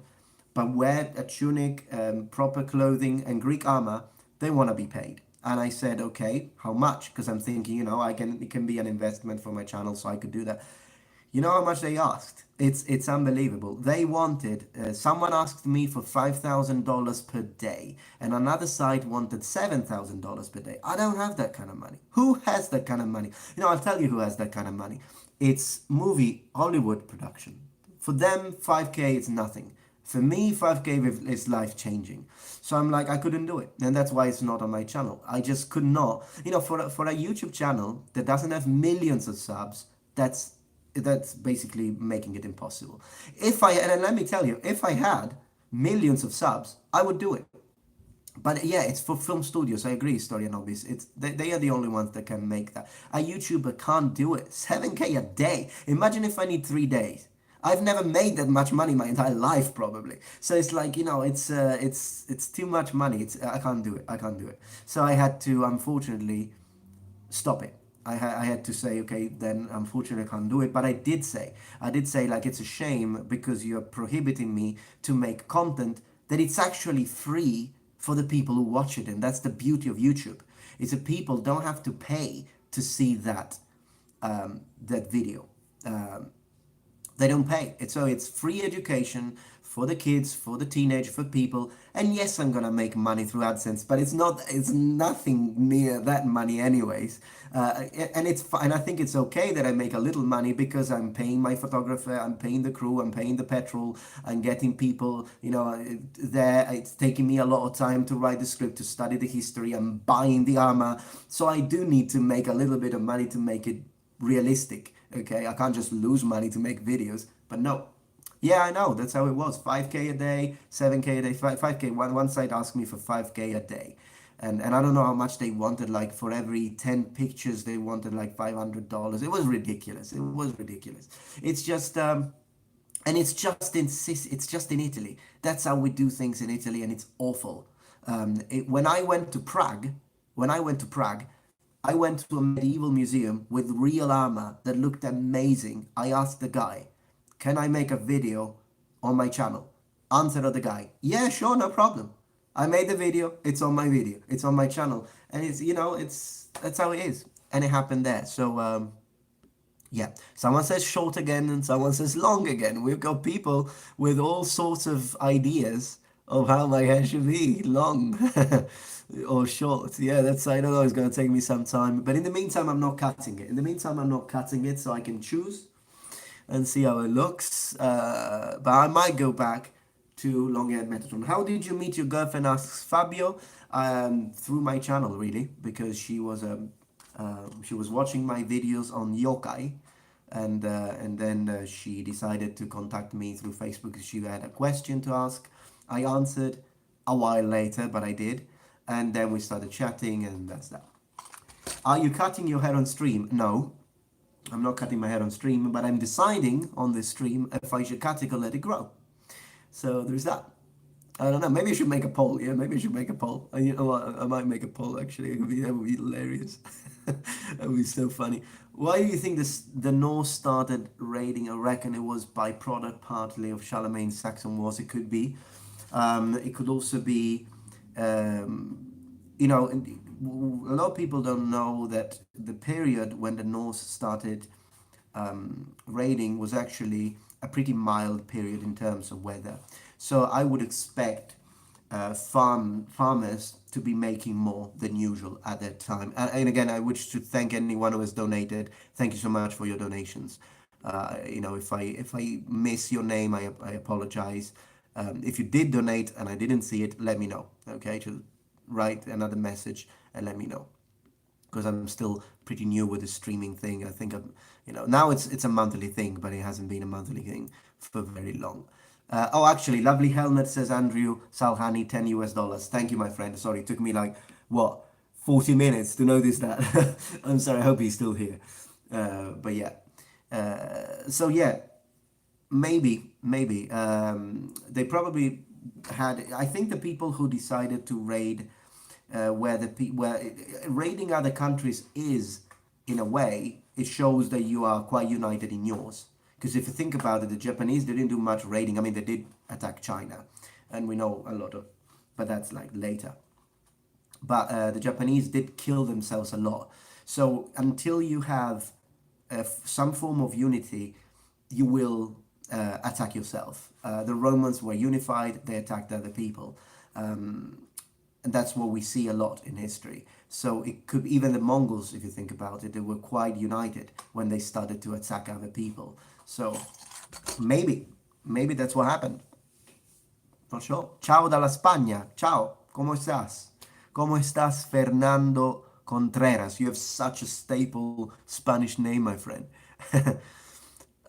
but wear a tunic, proper clothing and Greek armor, they want to be paid. And I said, okay, how much? Because I'm thinking, it can be an investment for my channel, so I could do that. You know how much they asked? It's unbelievable. They wanted, someone asked me for $5,000 per day, and another site wanted $7,000 per day. I don't have that kind of money. Who has that kind of money? I'll tell you who has that kind of money. It's movie Hollywood production. For them, 5K is nothing. For me, 5K is life-changing. So I'm like, I couldn't do it. And that's why it's not on my channel. I just could not. For a YouTube channel that doesn't have millions of subs, that's basically making it impossible. And let me tell you, if I had millions of subs, I would do it. But yeah, it's for film studios. I agree, Story and Obvious. They are the only ones that can make that. A YouTuber can't do it. 7K a day. Imagine if I need 3 days. I've never made that much money my entire life, probably. So it's like, it's too much money. I can't do it. I can't do it. So I had to, unfortunately, stop it. I had to say, okay, then unfortunately I can't do it. But I did say, like, it's a shame because you're prohibiting me to make content that it's actually free for the people who watch it. And that's the beauty of YouTube, is that people don't have to pay to see that video. They don't pay. It's free education for the kids, for the teenage, for people. And yes, I'm gonna make money through AdSense, but it's nothing near that money anyways. And it's fine. I think it's okay that I make a little money because I'm paying my photographer, I'm paying the crew, I'm paying the petrol, I'm getting people, there. It's taking me a lot of time to write the script, to study the history, I'm buying the armor. So I do need to make a little bit of money to make it realistic. Okay, I can't just lose money to make videos. But no, Yeah, I know. That's how it was. 5K a day, 7K a day, 5K. One site asked me for 5K a day. And I don't know how much they wanted. Like for every 10 pictures, they wanted like $500. It was ridiculous. It was ridiculous. It's just, and it's just in Italy. That's how we do things in Italy, and it's awful. When I went to Prague, when I went to Prague, I went to a medieval museum with real armor that looked amazing. I asked the guy, "Can I make a video on my channel?" Answer of the guy, "Yeah, sure, no problem." I made the video. It's on my video. It's on my channel, and it's that's how it is, and it happened there. So yeah, someone says short again and someone says long again. We've got people with all sorts of ideas of how my hair should be, long or short. Yeah, that's, I don't know, it's going to take me some time. But in the meantime, I'm not cutting it. In the meantime, I'm not cutting it so I can choose and see how it looks. But I might go back to long-haired Metatron. How did you meet your girlfriend? Asks Fabio. Through my channel, really, because she was watching my videos on yokai, and then she decided to contact me through Facebook because she had a question to ask. I answered a while later, but I did, and then we started chatting, and that's that. Are you cutting your hair on stream? No, I'm not cutting my hair on stream, but I'm deciding on this stream if I should cut it or let it grow. So there's that. I don't know. Maybe I should make a poll. Yeah, maybe I should make a poll. You know what? I might make a poll actually. That would be hilarious. That would be so funny. Why do you think the Norse started raiding? I reckon it was by product partly of Charlemagne's Saxon Wars. It could be. It could also be. You know, a lot of people don't know that the period when the Norse started raiding was actually a pretty mild period in terms of weather. So I would expect farmers to be making more than usual at that time. And again, I wish to thank anyone who has donated. Thank you so much for your donations. You know, if I miss your name, I apologize. If you did donate and I didn't see it, let me know. Okay, just write another message and let me know, because I'm still pretty new with the streaming thing. I think now it's a monthly thing, but it hasn't been a monthly thing for very long. Oh, actually, lovely helmet, says Andrew Salhani, $10. Thank you, my friend. Sorry, it took me like what 40 minutes to notice that. I'm sorry. I hope he's still here. But yeah. So yeah, maybe they probably had. I think the people who decided to raid where raiding other countries is, in a way, it shows that you are quite united in yours. Because if you think about it, the Japanese didn't do much raiding. I mean, they did attack China, and we know a lot of, but that's like later. But the Japanese did kill themselves a lot. So until you have some form of unity, you will attack yourself. The Romans were unified; they attacked other people. And that's what we see a lot in history. So it could, even the Mongols, if you think about it, they were quite united when they started to attack other people. So maybe that's what happened. Not sure. Ciao dalla Spagna. Ciao. ¿Cómo estás? ¿Cómo estás, Fernando Contreras? You have such a staple Spanish name, my friend.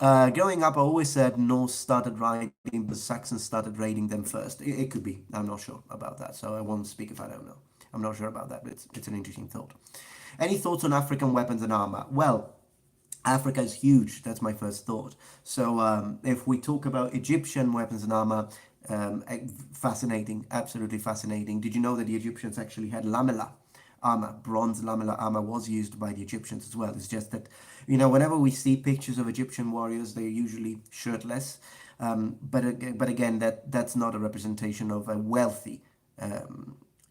Growing up, I always said Norse started raiding, but Saxons started raiding them first. It could be. I'm not sure about that, so I won't speak if I don't know. I'm not sure about that, but it's an interesting thought. Any thoughts on African weapons and armor? Well, Africa is huge. That's my first thought. So if we talk about Egyptian weapons and armor, fascinating, absolutely fascinating. Did you know that the Egyptians actually had lamella armor? Bronze lamella armor was used by the Egyptians as well. It's just that, whenever we see pictures of Egyptian warriors, they're usually shirtless. But again, that's not a representation of a wealthy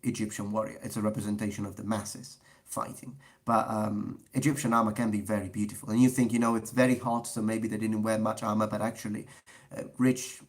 Egyptian warrior. It's a representation of the masses fighting. But Egyptian armor can be very beautiful. And you think, it's very hot, so maybe they didn't wear much armor, but actually rich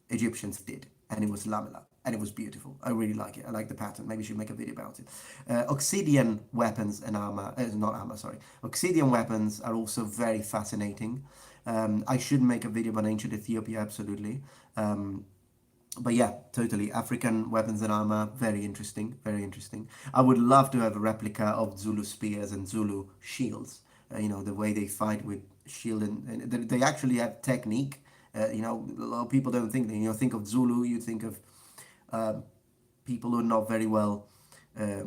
Egyptians did. And it was lamella. And it was beautiful. I really like it. I like the pattern. Maybe we should make a video about it. Obsidian weapons and armor, not armor, sorry. Obsidian weapons are also very fascinating. I should make a video about ancient Ethiopia, absolutely. But yeah, totally. African weapons and armor, very interesting, very interesting. I would love to have a replica of Zulu spears and Zulu shields. The way they fight with shield, and they actually have technique A lot of people don't think that. Think of Zulu, you think of people who are not very well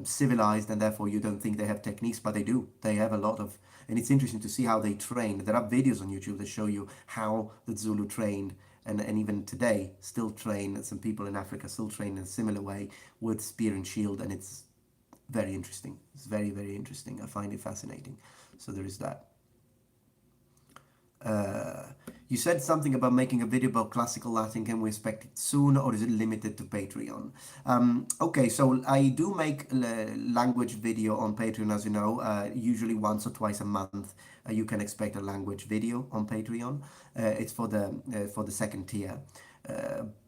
civilized, and therefore you don't think they have techniques, but they do. They have a lot of, and it's interesting to see how they train. There are videos on YouTube that show you how the Zulu trained, and even today still train. Some people in Africa still train in a similar way with spear and shield, and it's very interesting. It's very, very interesting. I find it fascinating. So there is that. You said something about making a video about classical Latin. Can we expect it soon, or is it limited to Patreon? Okay, so I do make language video on Patreon, as you know, usually once or twice a month. You can expect a language video on Patreon. It's for the second tier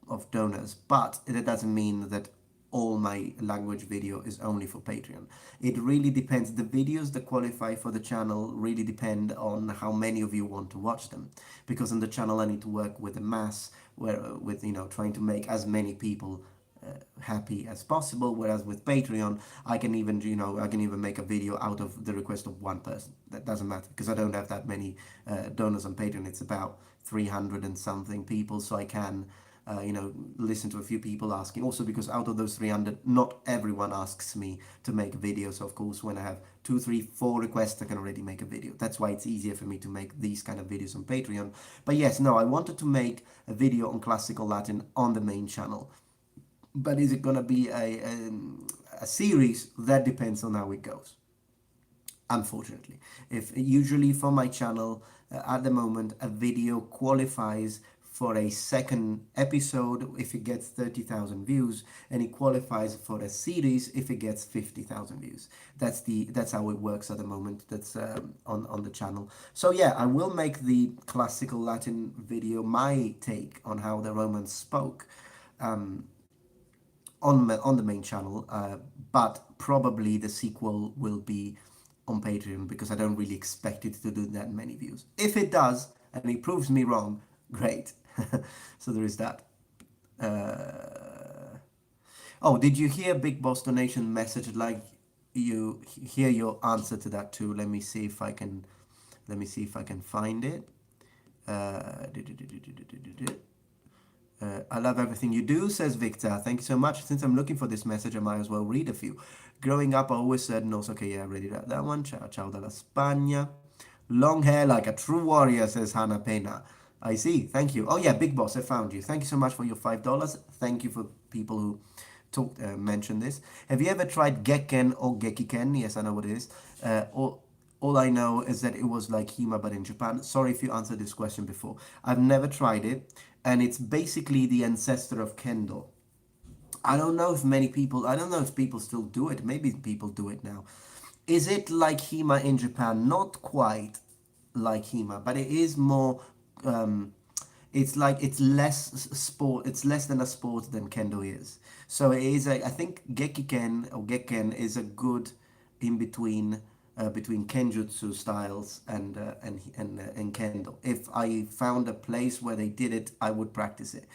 of donors, but that doesn't mean that all my language video is only for Patreon. It really depends. The videos that qualify for the channel really depend on how many of you want to watch them, because on the channel I need to work with a mass, with trying to make as many people happy as possible, whereas with Patreon I can even make a video out of the request of one person. That doesn't matter, because I don't have that many donors on Patreon. It's about 300 and something people, so I can listen to a few people asking. Also, because out of those 300, not everyone asks me to make videos. Of course, when I have 2, 3, 4 requests, I can already make a video. That's why it's easier for me to make these kind of videos on Patreon. But yes, no, I wanted to make a video on classical Latin on the main channel. But is it going to be a series? That depends on how it goes, unfortunately. If usually for my channel at the moment, a video qualifies for a second episode if it gets 30,000 views, and it qualifies for a series if it gets 50,000 views. That's how it works at the moment. That's on the channel. So yeah, I will make the classical Latin video, my take on how the Romans spoke, on the main channel, but probably the sequel will be on Patreon, because I don't really expect it to do that many views. If it does, and it proves me wrong, great. So there is that. Oh, did you hear Big Boss donation message? Like, you hear your answer to that too. Let me see if I can find it. I love everything you do, says Victor. Thank you so much. Since I'm looking for this message, I might as well read a few. Growing up, I always said no. Okay, yeah, I already read that one. Ciao, ciao dalla Spagna. Long hair like a true warrior, says Hannah Pena. I see. Thank you. Oh yeah, Big Boss, I found you. Thank you so much for your $5. Thank you for people who mentioned this. Have you ever tried Gekken or Gekiken? Yes, I know what it is. All I know is that it was like Hema, but in Japan. Sorry if you answered this question before. I've never tried it, and it's basically the ancestor of Kendo. I don't know if people still do it. Maybe people do it now. Is it like Hema in Japan? Not quite like Hema, but it is more. It's less sport. It's less than a sport than Kendo is. So it is. I think Gekiken or Gekken is a good in between between Kenjutsu styles and Kendo. If I found a place where they did it, I would practice it,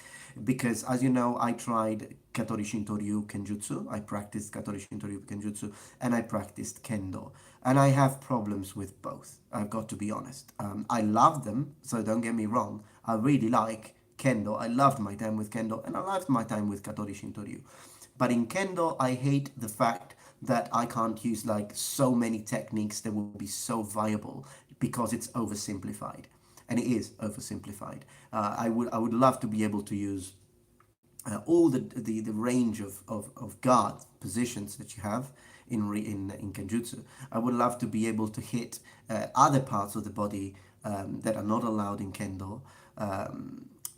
because as you know, I tried Katori Shintoryu Kenjutsu. I practiced Katori Shintoryu Kenjutsu, and I practiced Kendo, and I have problems with both. I've got to be honest. I love them, so don't get me wrong. I really like Kendo. I loved my time with Kendo, and I loved my time with Katori Shintoryu. But in Kendo, I hate the fact that I can't use like so many techniques that will be so viable, because it's oversimplified, and it is oversimplified. I would love to be able to use all the range of guard positions that you have in Kenjutsu. I would love to be able to hit other parts of the body that are not allowed in Kendo.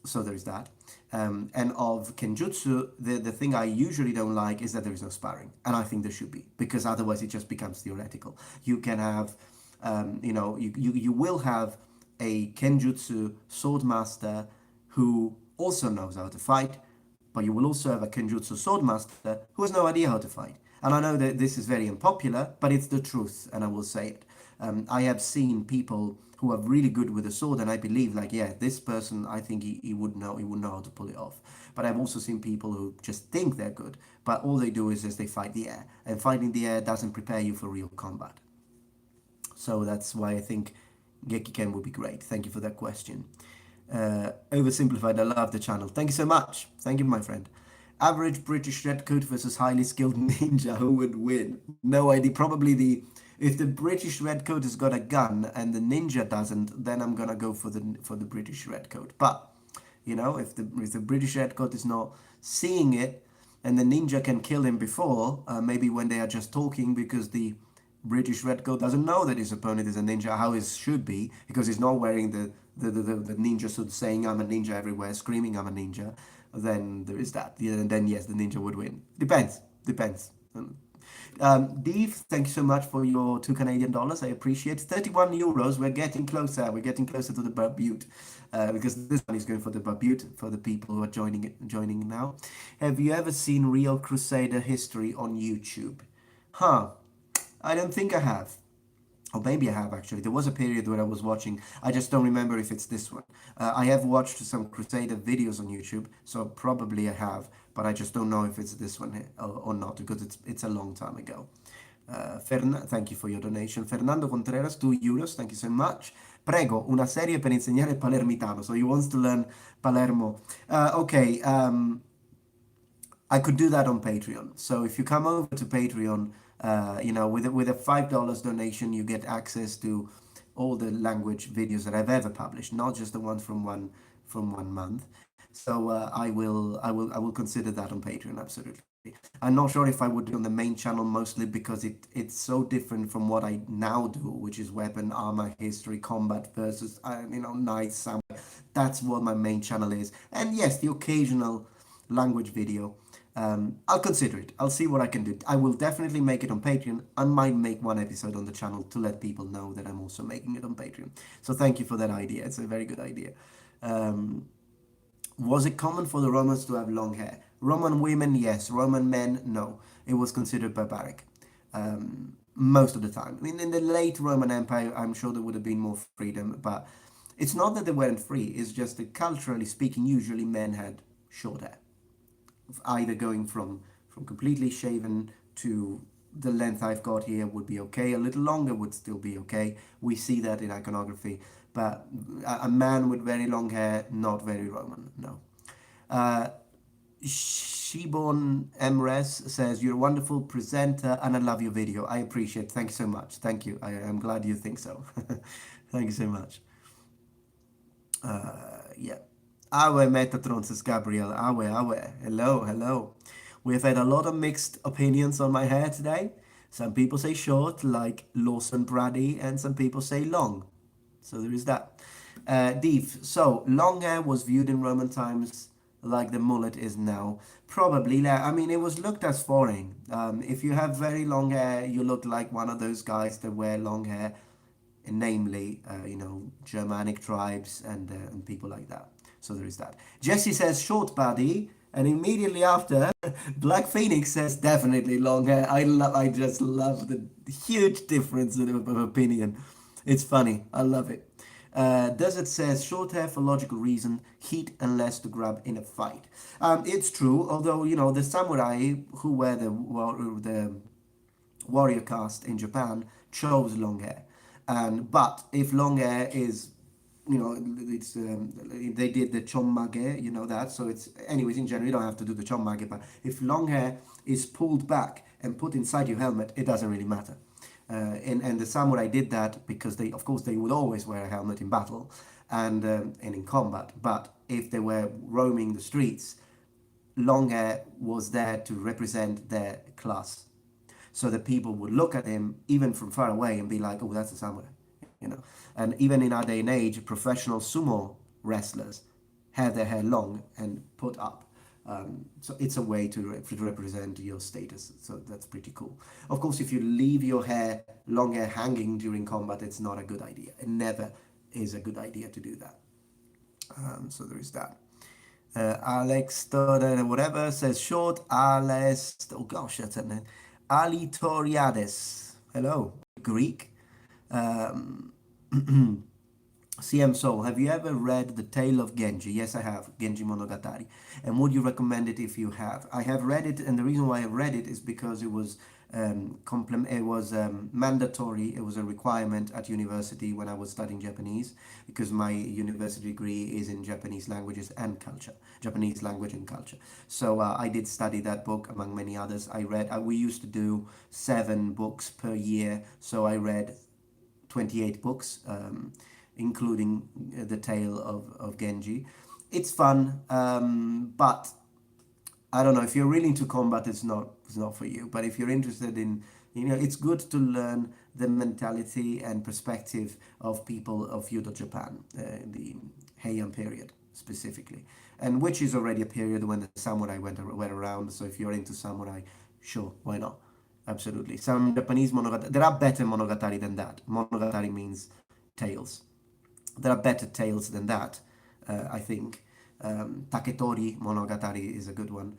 So there's that. And of Kenjutsu, the thing I usually don't like is that there is no sparring. And I think there should be, because otherwise it just becomes theoretical. You can have, you will have a Kenjutsu sword master who also knows how to fight, but you will also have a Kenjutsu sword master who has no idea how to fight. And I know that this is very unpopular, but it's the truth, and I will say it. I have seen people who are really good with the sword, and I believe, like, yeah, this person, I think he would know how to pull it off. But I've also seen people who just think they're good, but all they do is just they fight the air, and fighting the air doesn't prepare you for real combat. So that's why I think Gekiken would be great. Thank you for that question. Oversimplified, I love the channel. Thank you so much. Thank you, my friend. Average British redcoat versus highly skilled ninja, who would win? No idea. Probably if the British redcoat has got a gun and the ninja doesn't, then I'm gonna go for the British redcoat. But if the British redcoat is not seeing it, and the ninja can kill him before, maybe when they are just talking, because the British redcoat doesn't know that his opponent is a ninja, how it should be, because he's not wearing the ninja suit saying I'm a ninja everywhere, screaming I'm a ninja, then there is that. Yeah, and then yes, the ninja would win. Depends. Dave, thank you so much for your $2 Canadian. I appreciate it. 31 euros. We're getting closer. We're getting closer to the Barbute, because this one is going for the Barbute for the people who are joining now. Have you ever seen Real Crusader history on YouTube? I don't think I have. Or maybe I have, actually. There was a period where I was watching. I just don't remember if it's this one. I have watched some Crusader videos on YouTube, so probably I have, but I just don't know if it's this one or not, because it's a long time ago. Thank you for your donation. Fernando Contreras, 2 euros. Thank you so much. Prego, una serie per insegnare palermitano. So he wants to learn Palermo. Okay. I could do that on Patreon. So if you come over to Patreon, with a $5 donation, you get access to all the language videos that I've ever published, not just the ones from one month. So I will consider that on Patreon, absolutely. I'm not sure if I would do on the main channel, mostly because it's so different from what I now do, which is weapon, armor, history, combat versus knights, samurai. That's what my main channel is. And yes, the occasional language video. I'll consider it. I'll see what I can do. I will definitely make it on Patreon. I might make one episode on the channel to let people know that I'm also making it on Patreon. So thank you for that idea. It's a very good idea. Was it common for the Romans to have long hair? Roman women, yes. Roman men, no. It was considered barbaric. Most of the time. I mean, in the late Roman Empire, I'm sure there would have been more freedom, but it's not that they weren't free. It's just that culturally speaking, usually men had short hair. Either going from completely shaven to the length I've got here would be okay. A little longer would still be okay. We see that in iconography. But a man with very long hair, not very Roman, no. Shibon Emres says, you're a wonderful presenter and I love your video. I appreciate it. Thank you so much. Thank you. I'm glad you think so. Thank you so much. Yeah. Awe Metatron, says Gabriel. Awe. Hello. We've had a lot of mixed opinions on my hair today. Some people say short, like Lawson Brady, and some people say long. So there is that. Deef, so long hair was viewed in Roman times like the mullet is now. Probably, I mean, it was looked as foreign. If you have very long hair, you look like one of those guys that wear long hair, namely, Germanic tribes and people like that. So there is that. Jesse says short body, and immediately after, Black Phoenix says definitely long hair. I just love the huge difference of opinion. It's funny. I love it. Desert says short hair for logical reason, heat and less to grab in a fight. It's true, although the samurai who were the warrior caste in Japan chose long hair, but if long hair is it's they did the chonmage, that. So it's, anyways, in general, you don't have to do the chonmage, but if long hair is pulled back and put inside your helmet, it doesn't really matter. And the samurai did that because they would always wear a helmet in battle and in combat. But if they were roaming the streets, long hair was there to represent their class. So the people would look at him even from far away and be like, oh, that's a samurai. And even in our day and age, professional sumo wrestlers have their hair long and put up. So it's a way to represent your status. So that's pretty cool. Of course, if you leave your long hair hanging during combat, it's not a good idea. It never is a good idea to do that. So there is that. Alex whatever says short. Oh gosh, that's a name. Ali Toriades. Hello, Greek. CM Soul, have you ever read The Tale of Genji? Yes, I have, Genji Monogatari. And would you recommend it if you have? I have read it, and the reason why I read it is because it was it was mandatory. It was a requirement at university when I was studying Japanese, because my university degree is in Japanese languages and culture, Japanese language and culture. So I did study that book among many others. I read. We used to do 7 books per year, so I read 28 books, including the Tale of Genji. It's fun, but I don't know, if you're really into combat, it's not for you. But if you're interested in, it's good to learn the mentality and perspective of people of feudal Japan, the Heian period specifically, and which is already a period when the samurai went around. So if you're into samurai, sure, why not? Absolutely. Some Japanese monogatari, there are better monogatari than that. Monogatari means tales. There are better tales than that, I think. Taketori Monogatari is a good one.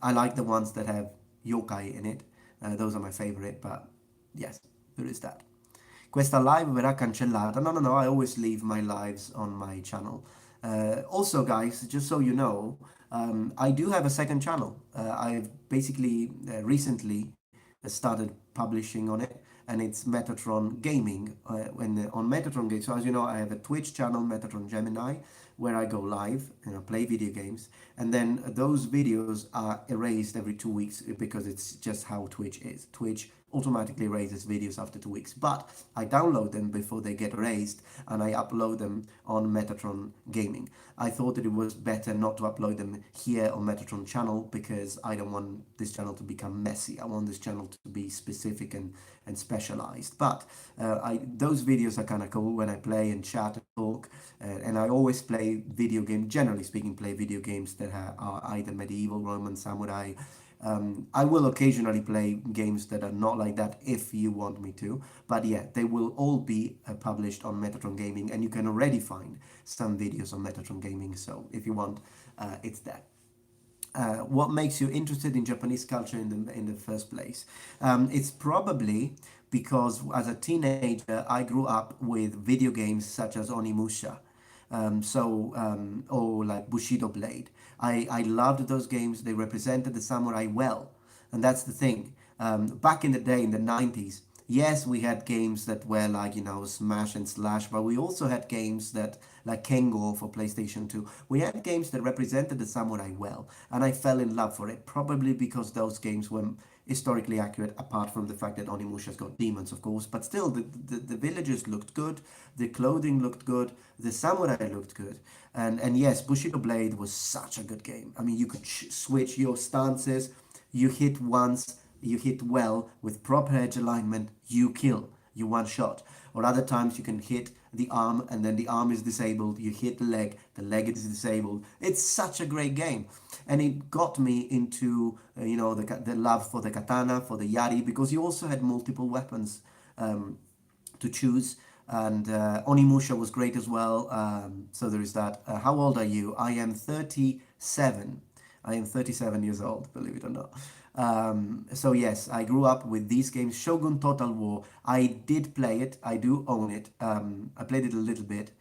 I like the ones that have yokai in it. Those are my favorite, but yes, there is that. Questa live verrà cancellata. No, no, no, I always leave my lives on my channel. Also, guys, just so you know, I do have a second channel. I've basically recently started publishing on it, and it's Metatron Gaming. On Metatron Gaming, so as you know, I have a Twitch channel, Metatron Gemini, where I go live, play video games, and then those videos are erased every 2 weeks, because it's just how Twitch is. Twitch automatically erases videos after 2 weeks, but I download them before they get erased, and I upload them on Metatron Gaming. I thought that it was better not to upload them here on Metatron channel, because I don't want this channel to become messy. I want this channel to be specific and specialized. But those videos are kind of cool when I play and chat and talk, and I always play video games, generally speaking, play video games that are either medieval, Roman, samurai. I will occasionally play games that are not like that if you want me to, but yeah, they will all be published on Metatron Gaming, and you can already find some videos on Metatron Gaming, so if you want, it's there. What makes you interested in Japanese culture in the first place? It's probably because as a teenager I grew up with video games such as Onimusha, or like Bushido Blade. I loved those games. They represented the samurai well, and that's the thing. Back in the day, in the 90s, yes, we had games that were like, smash and slash, but we also had games that, like Kengo for PlayStation 2, we had games that represented the samurai well, and I fell in love for it, probably because those games were historically accurate, apart from the fact that Onimusha's got demons, of course, but still, the villagers looked good, the clothing looked good, the samurai looked good, and yes, Bushido Blade was such a good game. I mean, you could switch your stances, you hit once, you hit well, with proper edge alignment, you kill, you one shot. Or other times you can hit the arm, and then the arm is disabled, you hit the leg is disabled. It's such a great game. And it got me into, the love for the katana, for the yari, because you also had multiple weapons to choose. And Onimusha was great as well. So there is that. How old are you? I am 37. I am 37 years old, believe it or not. So yes, I grew up with these games. Shogun Total War, I did play it. I do own it. I played it a little bit.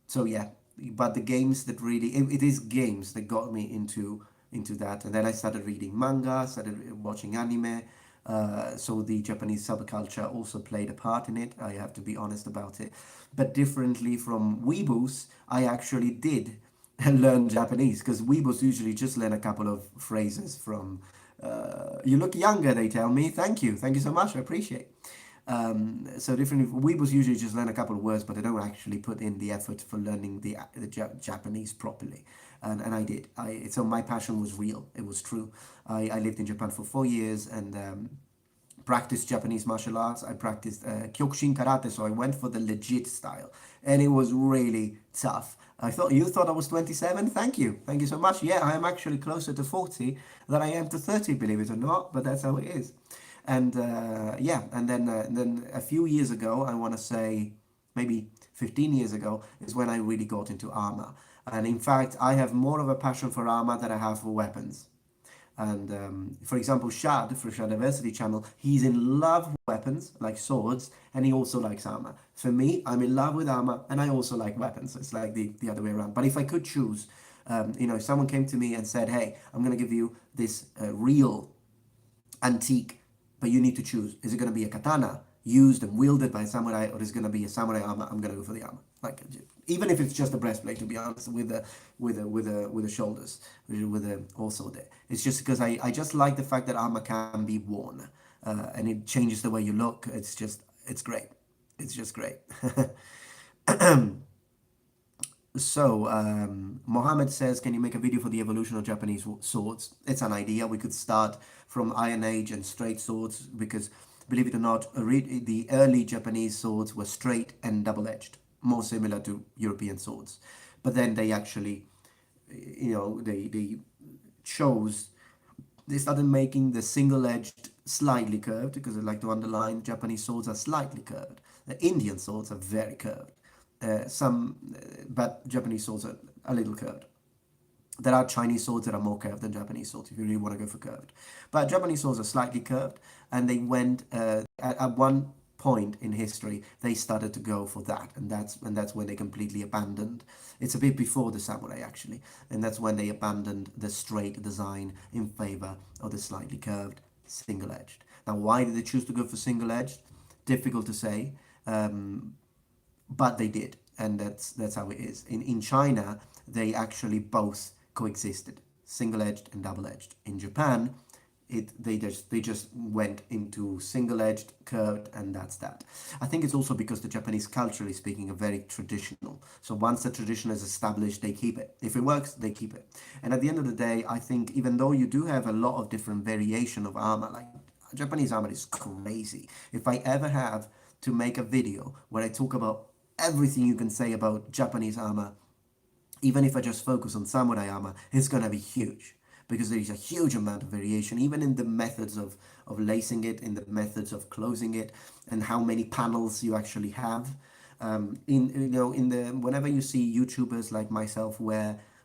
So yeah, but the games that really, it is games that got me into that. And then I started reading manga, started watching anime. So the Japanese subculture also played a part in it. I have to be honest about it. But differently from weeboos, I actually did learn Japanese, because weebos usually just learn a couple of phrases from. You look younger, they tell me. Thank you so much. I appreciate. So different weebos usually just learn a couple of words, but they don't actually put in the effort for learning the Japanese properly. And I did. So my passion was real. It was true. I lived in Japan for 4 years and practiced Japanese martial arts. I practiced Kyokushin karate, so I went for the legit style, and it was really tough. You thought I was 27? Thank you so much. Yeah, I am actually closer to 40 than I am to 30, believe it or not, but that's how it is. And yeah, and then a few years ago, I want to say maybe 15 years ago, is when I really got into armor. And in fact, I have more of a passion for armor than I have for weapons. And for example, Shad, for Shadiversity channel, he's in love with weapons, like swords, and he also likes armor. For me, I'm in love with armor, and I also like weapons. It's like the other way around. But if I could choose, if someone came to me and said, hey, I'm going to give you this real antique, but you need to choose. Is it going to be a katana used and wielded by a samurai, or is it going to be a samurai armor? I'm going to go for the armor. Like, even if it's just a breastplate, to be honest, with the shoulders, with the also there. It's just because I just like the fact that armor can be worn, and it changes the way you look. It's great. It's just great. So, Mohammed says, can you make a video for the evolution of Japanese swords? It's an idea. We could start from Iron Age and straight swords because, believe it or not, the early Japanese swords were straight and double-edged, more similar to European swords. But then they actually, they started making the single-edged slightly curved, because I'd like to underline Japanese swords are slightly curved. The Indian swords are very curved. But Japanese swords are a little curved. There are Chinese swords that are more curved than Japanese swords if you really want to go for curved. But Japanese swords are slightly curved, and they went at one point in history they started to go for that, and that's when they completely abandoned. It's a bit before the samurai actually, and that's when they abandoned the straight design in favor of the slightly curved single-edged. Now, why did they choose to go for single-edged? Difficult to say. But they did, and that's how it is. In China, they actually both coexisted, single-edged and double-edged. In Japan, they just went into single-edged, curved, and that's that. I think it's also because the Japanese, culturally speaking, are very traditional. So once the tradition is established, they keep it. If it works, they keep it. And at the end of the day, I think even though you do have a lot of different variation of armor, like Japanese armor is crazy. If I ever have to make a video where I talk about everything you can say about Japanese armor, even if I just focus on samurai armor, it's gonna be huge, because there is a huge amount of variation, even in the methods of lacing it, in the methods of closing it, and how many panels you actually have. Whenever you see YouTubers like myself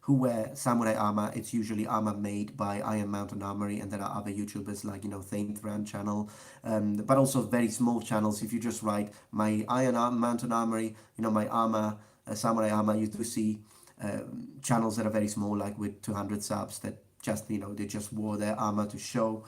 who wear samurai armor, it's usually armor made by Iron Mountain Armory, and there are other YouTubers like, Thane Thran channel, but also very small channels. If you just write my Mountain Armory, my armor, samurai armor, you do see channels that are very small, like with 200 subs, that just, they just wore their armor to show.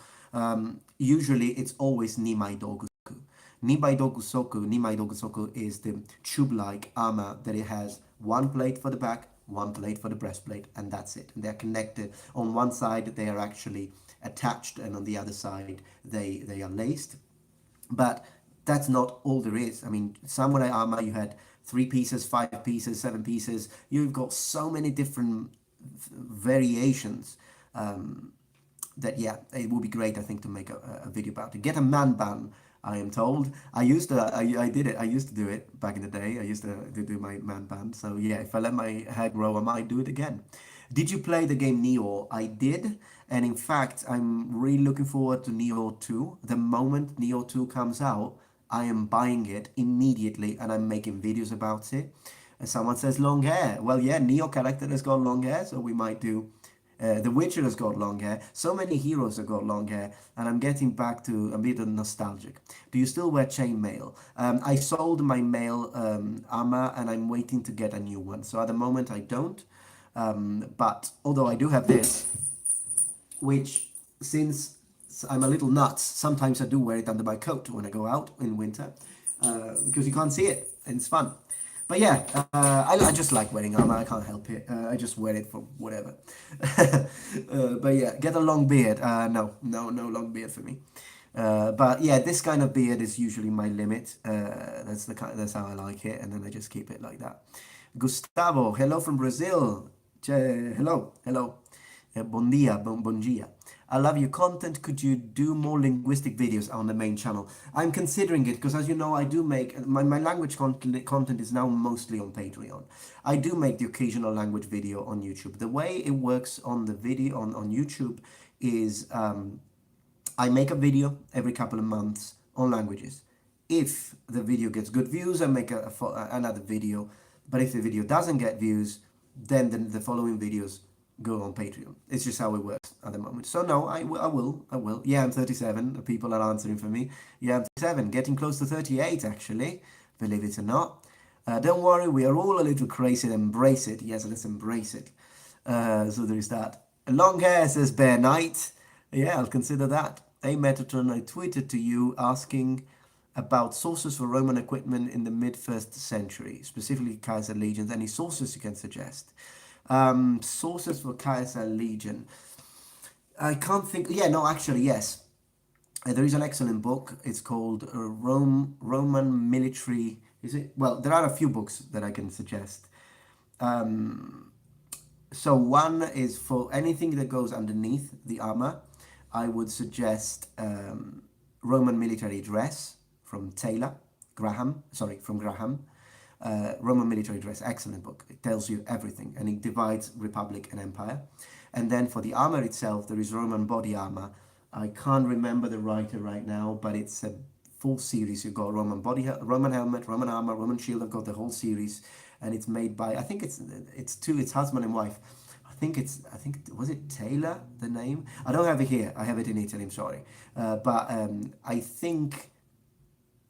Usually it's always Nimai Dogusoku. Nimai Dogusoku is the tube-like armor that it has one plate for the back, one plate for the breastplate, and that's it. And they're connected. On one side they are actually attached, and on the other side they are laced. But that's not all there is. I mean, samurai armor, you had 3 pieces, 5 pieces, 7 pieces. You've got so many different variations that, yeah, it would be great, I think, to make a video about it. Get a man bun, I am told. I used to do it back in the day. I used to do my man bun. So yeah, if I let my hair grow, I might do it again. Did you play the game Nioh? I did, and in fact, I'm really looking forward to Nioh 2. The moment Nioh 2 comes out, I am buying it immediately, and I'm making videos about it. And someone says long hair. Well, yeah, Nioh character has got long hair, so we might do. The Witcher has got long hair. So many heroes have got long hair, and I'm getting back to a bit of nostalgic. Do you still wear chainmail? I sold my mail armor, and I'm waiting to get a new one. So at the moment, I don't. But although I do have this, which, since I'm a little nuts, sometimes I do wear it under my coat when I go out in winter, because you can't see it, and it's fun. But yeah, I just like wearing armor. I can't help it. I just wear it for whatever. But yeah, get a long beard. No long beard for me. But yeah, this kind of beard is usually my limit. That's how I like it, and then I just keep it like that. Gustavo, hello from Brazil. Hello. Bon dia, bon dia. I love your content. Could you do more linguistic videos on the main channel? I'm considering it, because as you know, I do make my language content is now mostly on Patreon. I do make the occasional language video on YouTube. The way it works on the video on YouTube is I make a video every couple of months on languages. If the video gets good views, I make another video. But if the video doesn't get views, then the following videos go on Patreon. It's just how it works at the moment. So no, I will. Yeah, I'm 37. People are answering for me. Yeah, I'm 37. Getting close to 38, actually. Believe it or not. Don't worry, we are all a little crazy. Embrace it. Yes, let's embrace it. So there is that. Long hair, says Bear Knight. Yeah, I'll consider that. Hey Metatron, I tweeted to you asking about sources for Roman equipment in the mid first century, specifically Kaiser legions. Any sources you can suggest? Sources for Kaiser legion. I can't think. Yeah, no, actually, yes. There is an excellent book. It's called Roman Military. Is it? Well, there are a few books that I can suggest. So one is for anything that goes underneath the armor. I would suggest Roman Military Dress from Graham. Sorry, from Graham. Roman Military Dress, excellent book. It tells you everything, and it divides Republic and Empire. And then for the armor itself, there is Roman Body Armor. I can't remember the writer right now, but it's a full series. You've got Roman helmet, Roman armor, Roman shield. I've got the whole series, and it's made by, I think it's husband and wife. I think was it Taylor, the name? I don't have it here. I have it in Italy. I'm sorry, but I think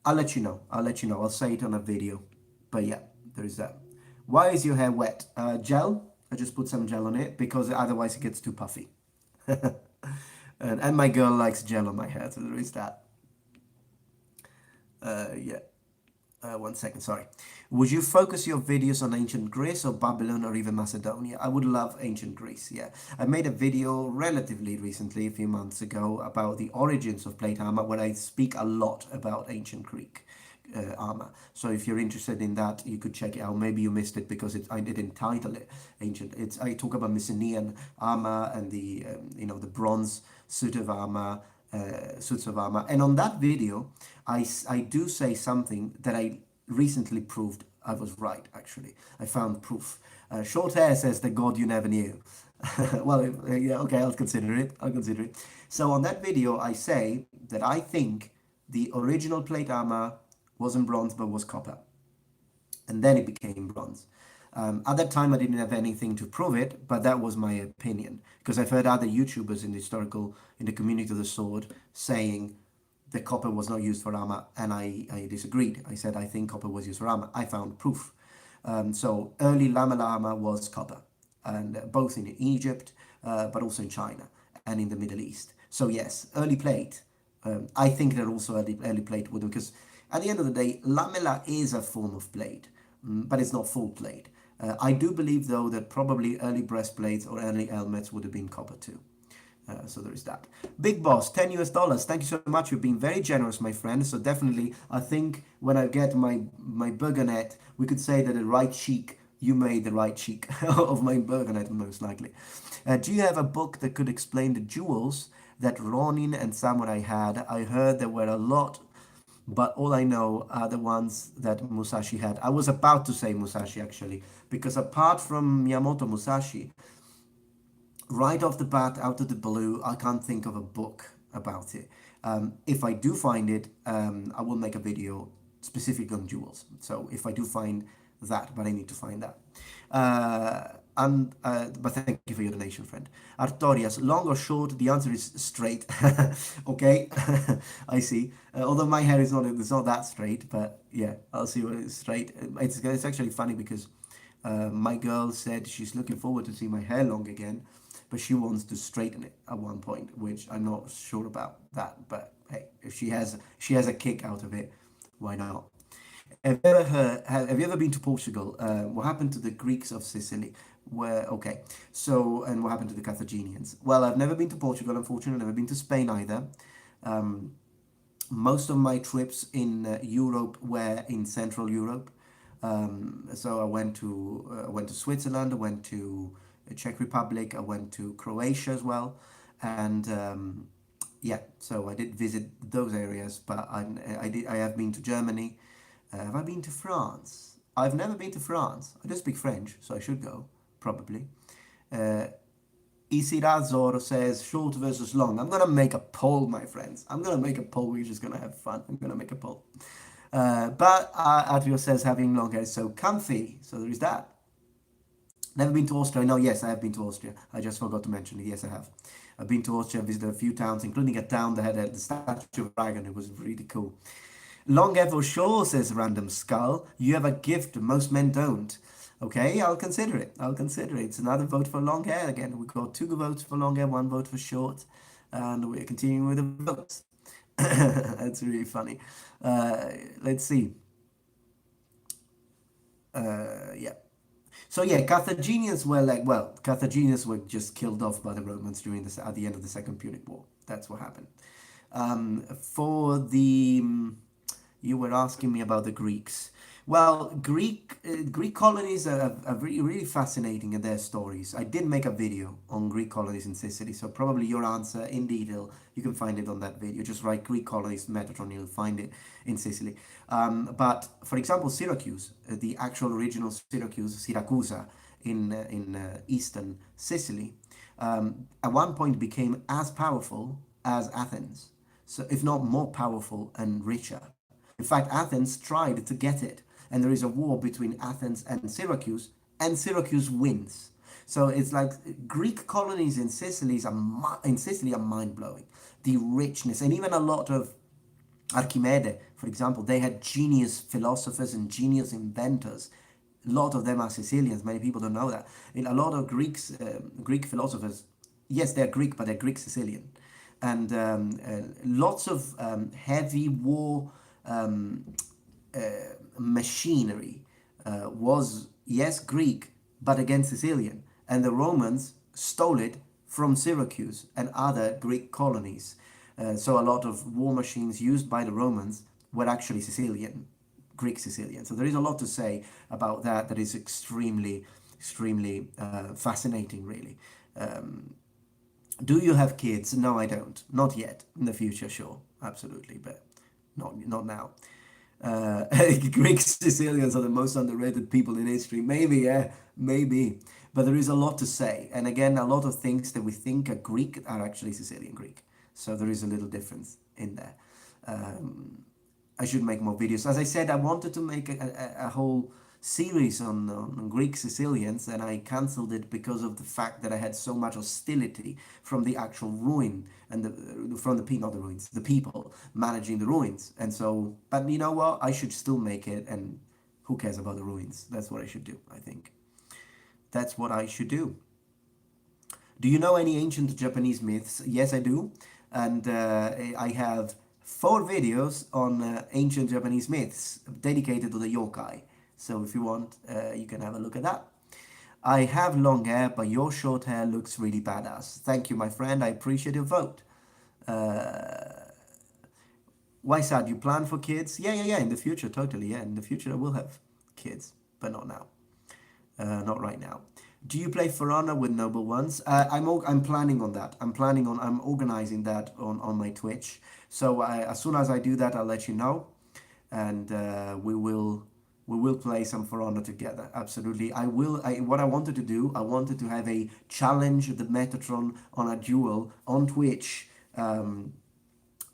I'll let you know. I'll say it on a video. But yeah, there is that. Why is your hair wet? Gel. I just put some gel on it because otherwise it gets too puffy. And my girl likes gel on my hair, so there is that. Yeah. 1 second, sorry. Would you focus your videos on ancient Greece or Babylon or even Macedonia? I would love ancient Greece, yeah. I made a video relatively recently, a few months ago, about the origins of plate armor, where I speak a lot about ancient Greek armor. So if you're interested in that, you could check it out. Maybe you missed it because I didn't title it ancient. I talk about Mycenaean armor and the the bronze suits of armor. And on that video, I do say something that I recently proved I was right. Actually, I found proof. Short hair says the God you never knew. Well, yeah, okay, I'll consider it. So on that video, I say that I think the original plate armor wasn't bronze but was copper, and then it became bronze. At that time, I didn't have anything to prove it, but that was my opinion because I've heard other YouTubers in the community of the sword saying the copper was not used for armor, and I disagreed. I said I think copper was used for armor. I found proof. So early lamella armor was copper, and both in Egypt, but also in China and in the Middle East. So yes, early plate. I think that also early plate would, because at the end of the day, lamella is a form of plate, but it's not full plate. I do believe, though, that probably early breastplates or early helmets would have been copper too. So there is that. Big Boss, $10 US. Thank you so much. You've been very generous, my friend. So definitely, I think when I get my burgonet, we could say that the right cheek, you made the right cheek of my burgonet, most likely. Do you have a book that could explain the jewels that Ronin and Samurai had? I heard there were a lot, but all I know are the ones that Musashi had. I was about to say Musashi, actually, because apart from Miyamoto Musashi, right off the bat, out of the blue, I can't think of a book about it. If I do find it, I will make a video specific on jewels. So if I do find that, but I need to find that. But thank you for your donation, friend. Artorias, long or short? The answer is straight. Okay, I see. Although my hair is not that straight, but yeah, I'll see what it's straight. It's actually funny because my girl said she's looking forward to see my hair long again, but she wants to straighten it at one point, which I'm not sure about that. But hey, if she has a kick out of it, why not? Have you ever been to Portugal? What happened to the Greeks of Sicily? And what happened to the Carthaginians? Well, I've never been to Portugal, unfortunately. I've never been to Spain either. Most of my trips in Europe were in Central Europe. So I went to Switzerland. I went to the Czech Republic. I went to Croatia as well, and yeah. So I did visit those areas, but I have been to Germany. Have I been to France? I've never been to France. I do speak French, so I should go, probably. Isirazor says short versus long. I'm going to make a poll, my friends. I'm going to make a poll. We're just going to have fun. I'm going to make a poll. But Adrio says having long hair is so comfy. So there is that. Never been to Austria. No, yes, I have been to Austria. I just forgot to mention it. Yes, I have. I've been to Austria, visited a few towns, including a town that had the statue of a dragon. It was really cool. Long hair for sure, says Random Skull. You have a gift most men don't. Okay, I'll consider it. It's another vote for long hair again. We got 2 votes for long hair, 1 vote for short. And we're continuing with the votes. That's really funny. Let's see. Yeah. So yeah, Carthaginians were like, well, Carthaginians were just killed off by the Romans during this at the end of the Second Punic War. That's what happened. For the you were asking me about the Greeks. Well, Greek colonies are really, really fascinating in their stories. I did make a video on Greek colonies in Sicily, so probably your answer in detail, you can find it on that video. Just write Greek colonies Metatron, you'll find it in Sicily. But for example, Syracuse, the actual original Syracuse, Syracusa, in eastern Sicily, at one point became as powerful as Athens, so if not more powerful and richer. In fact, Athens tried to get it, and there is a war between Athens and Syracuse wins. So it's like Greek colonies in Sicily are mind blowing. The richness, and even a lot of Archimedes, for example, they had genius philosophers and genius inventors. A lot of them are Sicilians. Many people don't know that. In a lot of Greek philosophers, yes, they're Greek, but they're Greek Sicilian, and lots of heavy war um, uh, machinery was, yes, Greek, but again Sicilian. And the Romans stole it from Syracuse and other Greek colonies. So a lot of war machines used by the Romans were actually Sicilian, Greek Sicilian. So there is a lot to say about that that is extremely, extremely fascinating, really. Do you have kids? No, I don't. Not yet. In the future, sure, absolutely, but not now. Uh, Greek Sicilians are the most underrated people in history. Maybe, yeah, maybe. But there is a lot to say. And again, a lot of things that we think are Greek are actually Sicilian Greek. So there is a little difference in there. Um, I should make more videos. As I said, I wanted to make a whole series on Greek Sicilians, and I cancelled it because of the fact that I had so much hostility from the actual ruin and from the people, not the ruins, the people managing the ruins. And so, but you know what? I should still make it, and who cares about the ruins? That's what I should do, I think. That's what I should do. Do you know any ancient Japanese myths? Yes, I do. And I have 4 videos on ancient Japanese myths dedicated to the yokai. So if you want, you can have a look at that. I have long hair, but your short hair looks really badass. Thank you, my friend. I appreciate your vote. Why sad? You plan for kids? Yeah. In the future, totally. Yeah, in the future, I will have kids, but not now. Not right now. Do you play For Honor with Noble Ones? I'm planning on that. I'm organizing that on my Twitch. So as soon as I do that, I'll let you know, and we will play some For Honor together. Absolutely, I will. What I wanted to do, I wanted to have a challenge the Metatron on a duel on Twitch.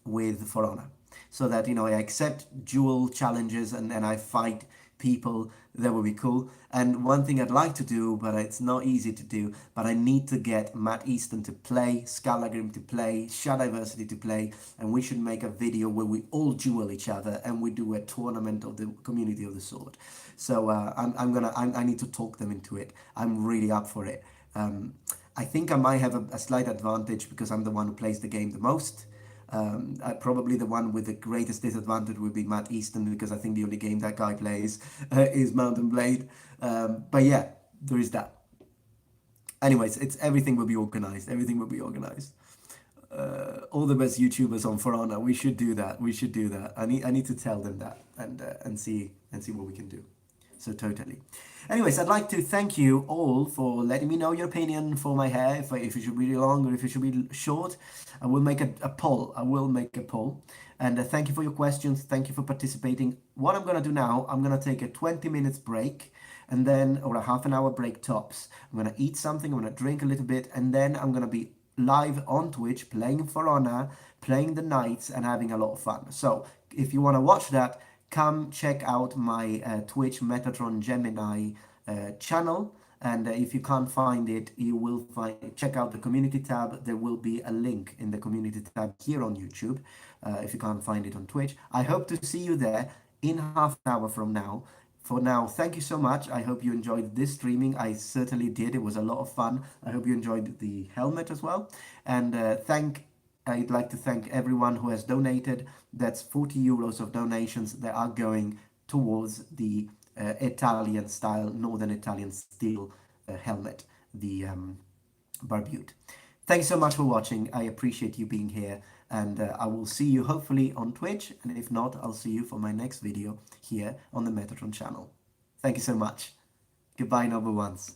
With For Honor, so that I accept dual challenges and I fight people. That would be cool. And one thing I'd like to do, but it's not easy to do, but I need to get Matt Easton to play, Scalagrim to play, Shadiversity to play, and we should make a video where we all duel each other and we do a tournament of the community of the sword. So I need to talk them into it. I'm really up for it. I think I might have a slight advantage because I'm the one who plays the game the most. Probably the one with the greatest disadvantage would be Matt Easton, because I think the only game that guy plays is Mount and Blade. But yeah, there is that. Anyways, it's everything will be organized. Everything will be organized. All the best YouTubers on For Honor. We should do that. We should do that. I need to tell them that and see what we can do. So totally. Anyways, I'd like to thank you all for letting me know your opinion for my hair, if it should be long or if it should be short. I will make a poll. I will make a poll. And thank you for your questions. Thank you for participating. What I'm going to do now, I'm going to take a 20 minutes break, and then, or a half an hour break tops. I'm going to eat something, I'm going to drink a little bit, and then I'm going to be live on Twitch playing For Honor, playing the Knights, and having a lot of fun. So if you want to watch that, come check out my Twitch Metatron Gemini channel. And if you can't find it, you will check out the community tab. There will be a link in the community tab here on YouTube if you can't find it on Twitch. I hope to see you there in half an hour from now. For now, thank you so much. I hope you enjoyed this streaming. I certainly did. It was a lot of fun. I hope you enjoyed the helmet as well. And thank I'd like to thank everyone who has donated. That's 40 euros of donations that are going towards the Italian style, Northern Italian steel helmet, the Barbute. Thanks so much for watching. I appreciate you being here, and I will see you hopefully on Twitch, and if not, I'll see you for my next video here on the Metatron channel. Thank you so much. Goodbye, number ones.